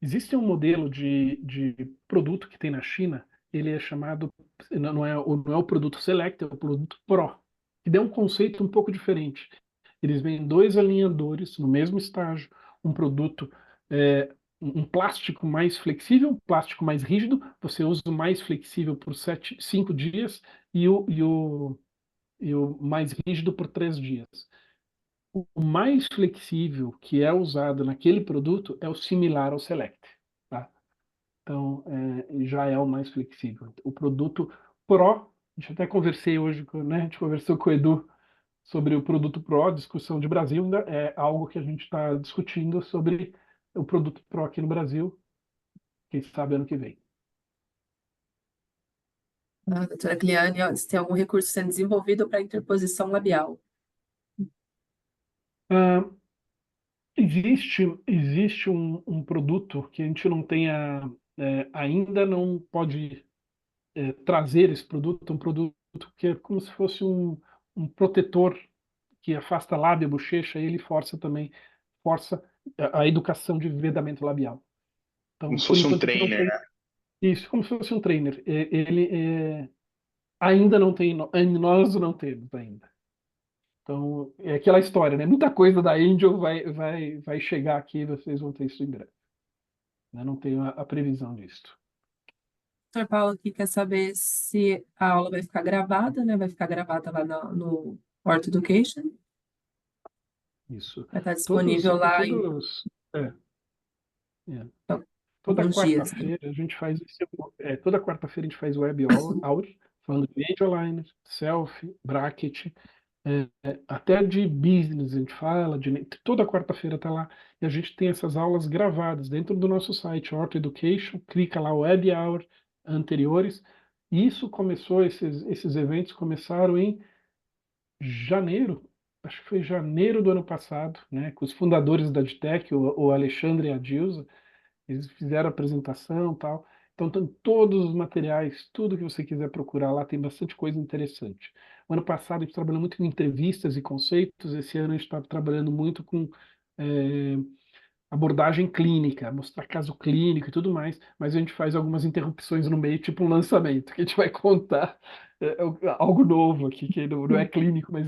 Existe um modelo de produto que tem na China, ele é chamado, não é o produto Select, é o produto Pro, que dá um conceito um pouco diferente. Eles vêm dois alinhadores no mesmo estágio, um produto, um plástico mais flexível, um plástico mais rígido, você usa o mais flexível por 5 dias e o mais rígido por 3 dias. O mais flexível que é usado naquele produto é o similar ao Select, tá? Então, já é o mais flexível. O produto Pro, a gente até conversei hoje, né? A gente conversou com o Edu sobre o produto Pro, a discussão de Brasil ainda é algo que a gente está discutindo sobre o produto Pro aqui no Brasil, quem sabe ano que vem. Doutora Cliane, ó, se tem algum recurso sendo desenvolvido para interposição labial? Ah, existe um produto que a gente não tenha, ainda não pode trazer esse produto, um produto que é como se fosse um protetor que afasta lábio, bochecha, e ele força a educação de vedamento labial. Como Então, se por fosse um enquanto a gente não trainer, tem né? isso, como se fosse um trainer. Ainda não tem, nós não temos ainda. Então, é aquela história, né? Muita coisa da Angel vai chegar aqui e vocês vão ter isso em breve. Eu não tenho a previsão disso. Doutor Paulo aqui quer saber se a aula vai ficar gravada, né? Vai ficar gravada lá no Orto Education. Isso. Vai estar disponível lá em É, é. Toda alguns dias, né? quarta-feira a gente faz toda quarta-feira a gente faz web hour falando de Angel selfie, bracket, até de business a gente fala, toda quarta-feira tá lá e a gente tem essas aulas gravadas dentro do nosso site Orto Education, clica lá web hour anteriores. E isso começou, esses eventos começaram em janeiro, acho que foi janeiro do ano passado, né, com os fundadores da Adtech, o Alexandre e a Dilsa. Eles fizeram a apresentação e tal. Então, tem todos os materiais, tudo que você quiser procurar lá, tem bastante coisa interessante. O ano passado a gente trabalhou muito com entrevistas e conceitos, esse ano a gente está trabalhando muito com eh, abordagem clínica, mostrar caso clínico e tudo mais, mas a gente faz algumas interrupções no meio, tipo um lançamento, que a gente vai contar algo novo aqui, que não é clínico, mas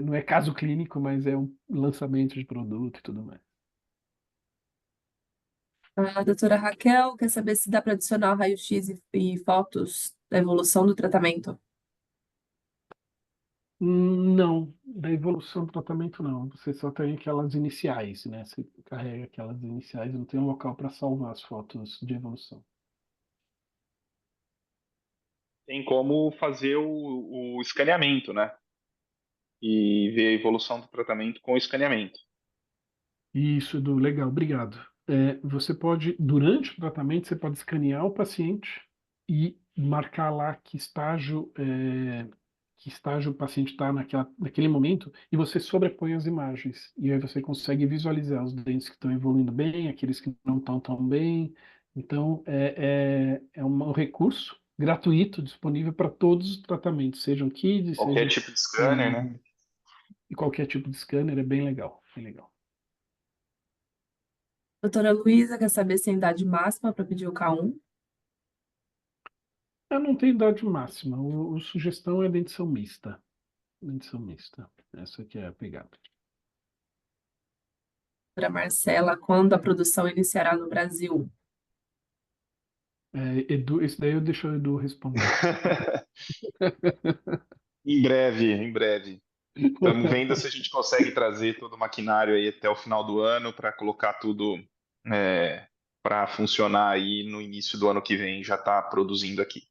não é caso clínico, mas é um lançamento de produto e tudo mais. A doutora Raquel quer saber se dá para adicionar raio-x e fotos da evolução do tratamento. Não, da evolução do tratamento não. Você só tem aquelas iniciais, né? Você carrega aquelas iniciais, não tem um local para salvar as fotos de evolução. Tem como fazer o escaneamento, né? E ver a evolução do tratamento com o escaneamento. Isso, Edu, legal, obrigado. Você pode, durante o tratamento, você pode escanear o paciente e marcar lá que estágio o paciente está naquele momento, e você sobrepõe as imagens. E aí você consegue visualizar os dentes que estão evoluindo bem, aqueles que não estão tão bem. Então, é um recurso gratuito disponível para todos os tratamentos, sejam kids, Qualquer sejam tipo de scanner, né? e qualquer tipo de scanner, é bem legal, bem legal. Doutora Luísa quer saber se a idade máxima para pedir o K1. Eu não tenho idade máxima. O sugestão é dentição mista. Dentição mista. Essa aqui é a pegada. Doutora Marcela, quando a produção iniciará no Brasil? Edu, esse daí eu deixo o Edu responder. Em breve, em breve. Estamos vendo se a gente consegue trazer todo o maquinário aí até o final do ano para colocar tudo para funcionar aí no início do ano que vem, já está produzindo aqui.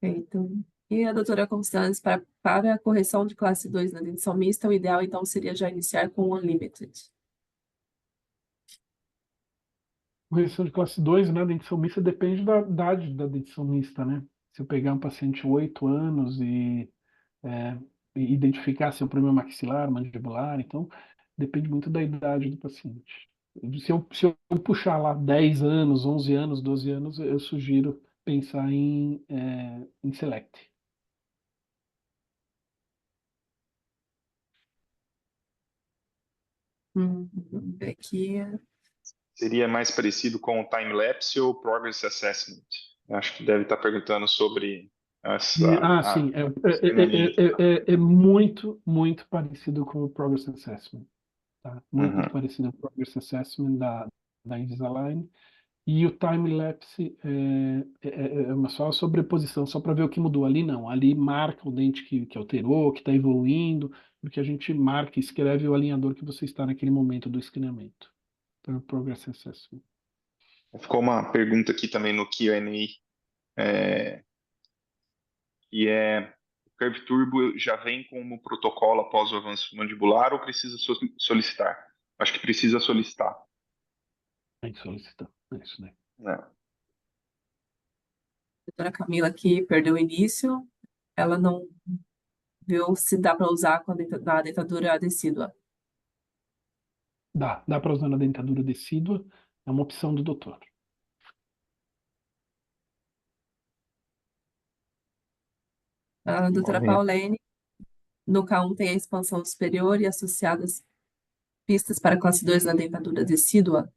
Então, e a doutora Constance, para a correção de classe 2 na dentição mista, o ideal então seria já iniciar com o Unlimited. Correção de classe 2, né? Dentição mista depende da idade da dentição mista, né? Se eu pegar um paciente de 8 anos e identificar se é um problema maxilar, mandibular, então depende muito da idade do paciente. Se eu puxar lá 10 anos, 11 anos, 12 anos, eu sugiro pensar em Select. Vamos ver aqui. Seria mais parecido com o time-lapse ou Progress Assessment? Acho que deve estar perguntando sobre Sim, esse treinamento. é muito, muito parecido com o Progress Assessment, tá? Muito Uhum. parecido com o Progress Assessment da Invisalign. E o time-lapse é só a sobreposição, só para ver o que mudou. Ali não, ali marca o dente que alterou, que está evoluindo, porque a gente marca e escreve o alinhador que você está naquele momento do escaneamento. Então, é o Progress Assessment. Ficou uma pergunta aqui também no Q&A, que é: o Curve Turbo já vem como protocolo após o avanço mandibular ou precisa solicitar? Acho que precisa solicitar. Tem que solicitar, é isso daí. Né? A doutora Camila aqui perdeu o início, ela não viu se dá para usar na dentadura decídua. Dá para usar na dentadura decídua, é uma opção do doutor. A doutora Vamos ver. Paulene, no K1 tem a expansão superior e associadas pistas para classe 2 na dentadura decídua.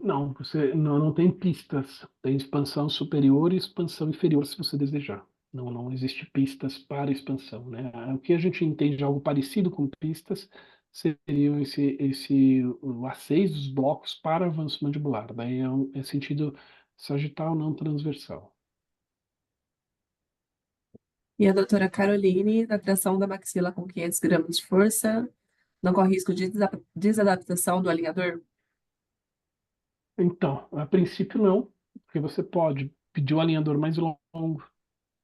Não, você não tem pistas. Tem expansão superior e expansão inferior, se você desejar. Não existe pistas para expansão, né? O que a gente entende de algo parecido com pistas seriam o A6 dos blocos para avanço mandibular. Daí é sentido sagital, não transversal. E a doutora Caroline, na tração da maxila com 500 gramas de força, não corre risco de desadaptação do alinhador? Então, a princípio não, porque você pode pedir o alinhador mais longo,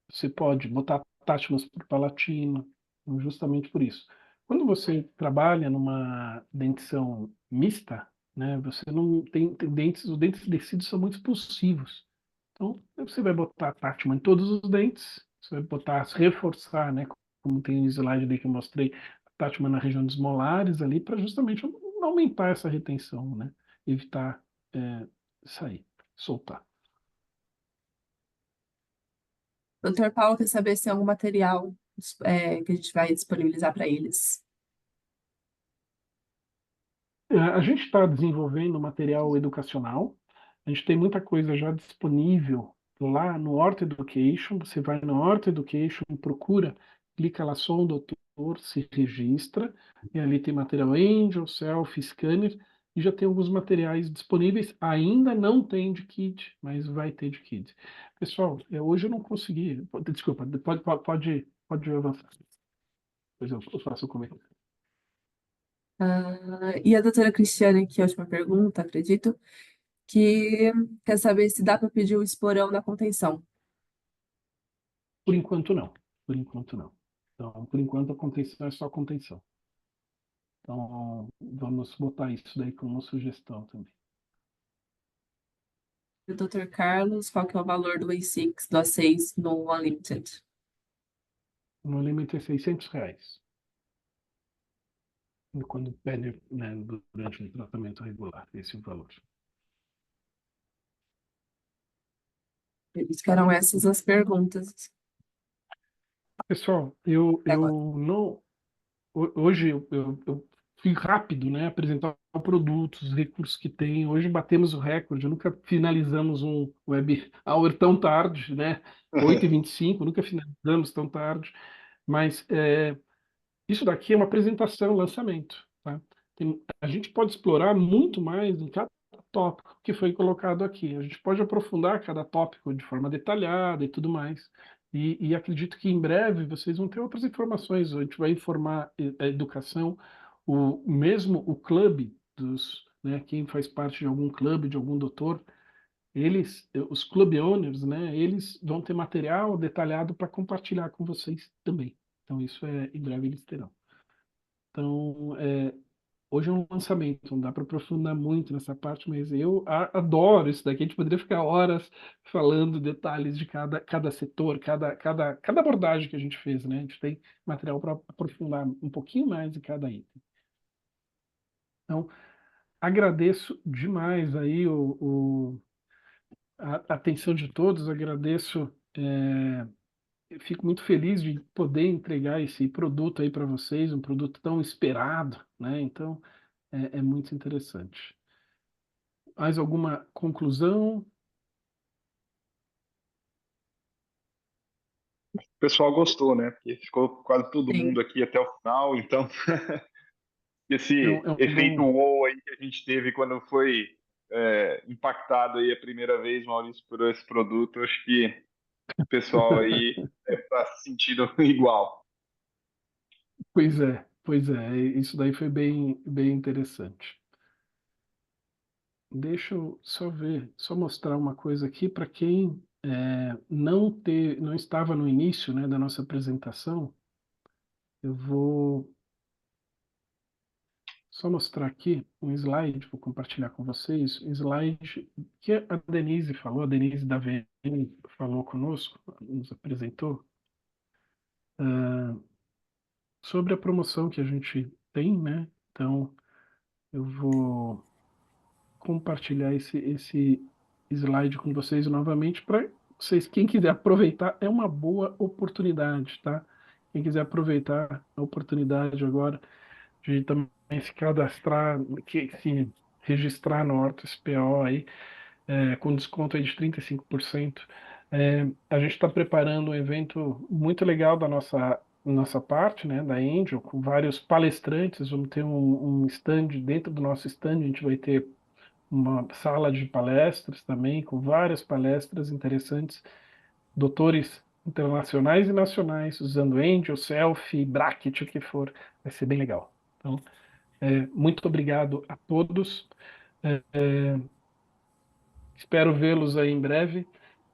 você pode botar tátimas por palatina, justamente por isso. Quando você trabalha numa dentição mista, né, você não tem dentes, os dentes descidos são muito expulsivos. Então, você vai botar tátima em todos os dentes, você vai botar, reforçar, né, como tem no slide ali que eu mostrei, a tátima na região dos molares ali, para justamente aumentar essa retenção, né, evitar sair, soltar. Doutor Paulo quer saber se tem algum material que a gente vai disponibilizar para eles. A gente está desenvolvendo material educacional, a gente tem muita coisa já disponível lá no Ortho Education. Você vai no Ortho Education, procura, clica lá, sou um doutor, se registra, e ali tem material Angel, Selfie, Scanner, e já tem alguns materiais disponíveis. Ainda não tem de kit, mas vai ter de kit. Pessoal, hoje eu não consegui, desculpa, pode avançar. Depois eu faço o comentário. E a doutora Cristiane, aqui, a última pergunta, acredito, que quer saber se dá para pedir o esporão na contenção. Por enquanto, não. Por enquanto, não. Então, por enquanto, a contenção é só contenção. Então, vamos botar isso daí como sugestão também. E o Dr. Carlos, qual que é o valor do A6, do A6 no Unlimited? No limite é R$ 600. Quando pede, né, durante um tratamento regular, esse é o valor. Eles ficaram essas as perguntas. Pessoal, eu Agora. não. Hoje eu fui rápido, né? Apresentar o produto, os recursos que tem. Hoje batemos o recorde. Nunca finalizamos um web hour tão tarde, né? 8h25, nunca finalizamos tão tarde. Mas isso daqui é uma apresentação, lançamento, tá? A gente pode explorar muito mais em cada tópico que foi colocado aqui. A gente pode aprofundar cada tópico de forma detalhada e tudo mais. E acredito que em breve vocês vão ter outras informações. A gente vai informar a educação, mesmo o clube dos, né, quem faz parte de algum clube, de algum doutor, os club owners, né, eles vão ter material detalhado para compartilhar com vocês também. Então, isso em breve eles terão. Então, hoje é um lançamento, não dá para aprofundar muito nessa parte, mas eu adoro isso daqui. A gente poderia ficar horas falando detalhes de cada setor, cada abordagem que a gente fez, né? A gente tem material para aprofundar um pouquinho mais em cada item. Então, agradeço demais aí a atenção de todos, agradeço, eu fico muito feliz de poder entregar esse produto aí para vocês, um produto tão esperado, né? Então, é muito interessante. Mais alguma conclusão? O pessoal gostou, né? Porque ficou quase todo Sim. mundo aqui até o final, então esse É um efeito bom. wow aí que a gente teve quando foi impactado aí a primeira vez, Maurício, por esse produto, acho que o pessoal aí está se sentindo igual. Pois é, isso daí foi bem interessante. Deixa eu só ver, só mostrar uma coisa aqui para quem não estava no início, né, da nossa apresentação. Eu vou só mostrar aqui um slide, vou compartilhar com vocês, um slide que a Denise falou, a Denise da VM falou conosco, nos apresentou, sobre a promoção que a gente tem, né? Então, eu vou compartilhar esse slide com vocês novamente para vocês, quem quiser aproveitar, é uma boa oportunidade, tá? Quem quiser aproveitar a oportunidade agora de também se cadastrar, se registrar no Horto SPO aí, com desconto aí de 35%. A gente está preparando um evento muito legal da nossa parte, né, da Angel, com vários palestrantes. Vamos ter um stand, dentro do nosso stand a gente vai ter uma sala de palestras também, com várias palestras interessantes, doutores internacionais e nacionais, usando Angel, Selfie, Bracket, o que for. Vai ser bem legal. Então, muito obrigado a todos. Espero vê-los aí em breve.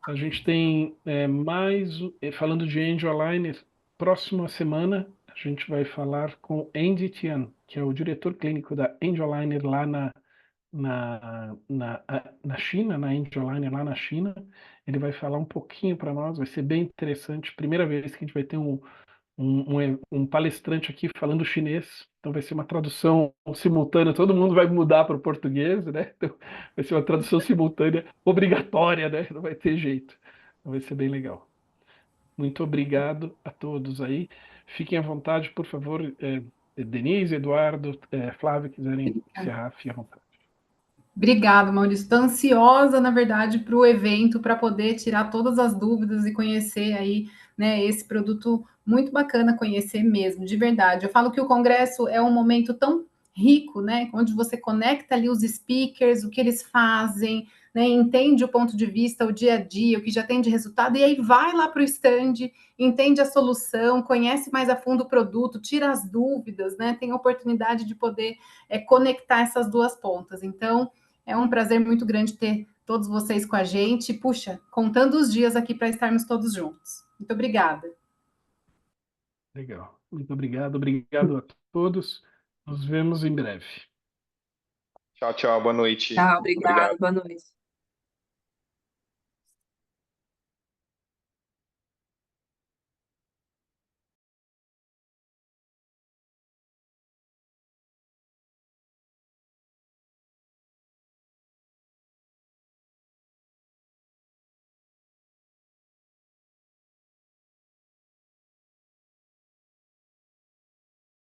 A gente tem falando de Angel Online, próxima semana a gente vai falar com Andy Tian, que é o diretor clínico da Angel Online lá na China, na Angel Online lá na China. Ele vai falar um pouquinho para nós, vai ser bem interessante. Primeira vez que a gente vai ter um palestrante aqui falando chinês, então vai ser uma tradução simultânea, todo mundo vai mudar para o português, né? Então vai ser uma tradução simultânea obrigatória, né? Não vai ter jeito. Então vai ser bem legal. Muito obrigado a todos aí. Fiquem à vontade, por favor, Denise, Eduardo, Flávio, quiserem encerrar, fiquem à vontade. Obrigada, Maurício. Estou ansiosa, na verdade, para o evento, para poder tirar todas as dúvidas e conhecer aí, né, esse produto muito bacana, conhecer mesmo, de verdade. Eu falo que o congresso é um momento tão rico, né, onde você conecta ali os speakers, o que eles fazem, né, entende o ponto de vista, o dia a dia, o que já tem de resultado, e aí vai lá para o stand, entende a solução, conhece mais a fundo o produto, tira as dúvidas, né, tem a oportunidade de poder conectar essas duas pontas. Então, é um prazer muito grande ter todos vocês com a gente. Puxa, contando os dias aqui para estarmos todos juntos. Muito obrigada. Legal. Muito obrigado. Obrigado a todos. Nos vemos em breve. Tchau, tchau. Boa noite. Tchau, obrigada, Obrigado. boa noite.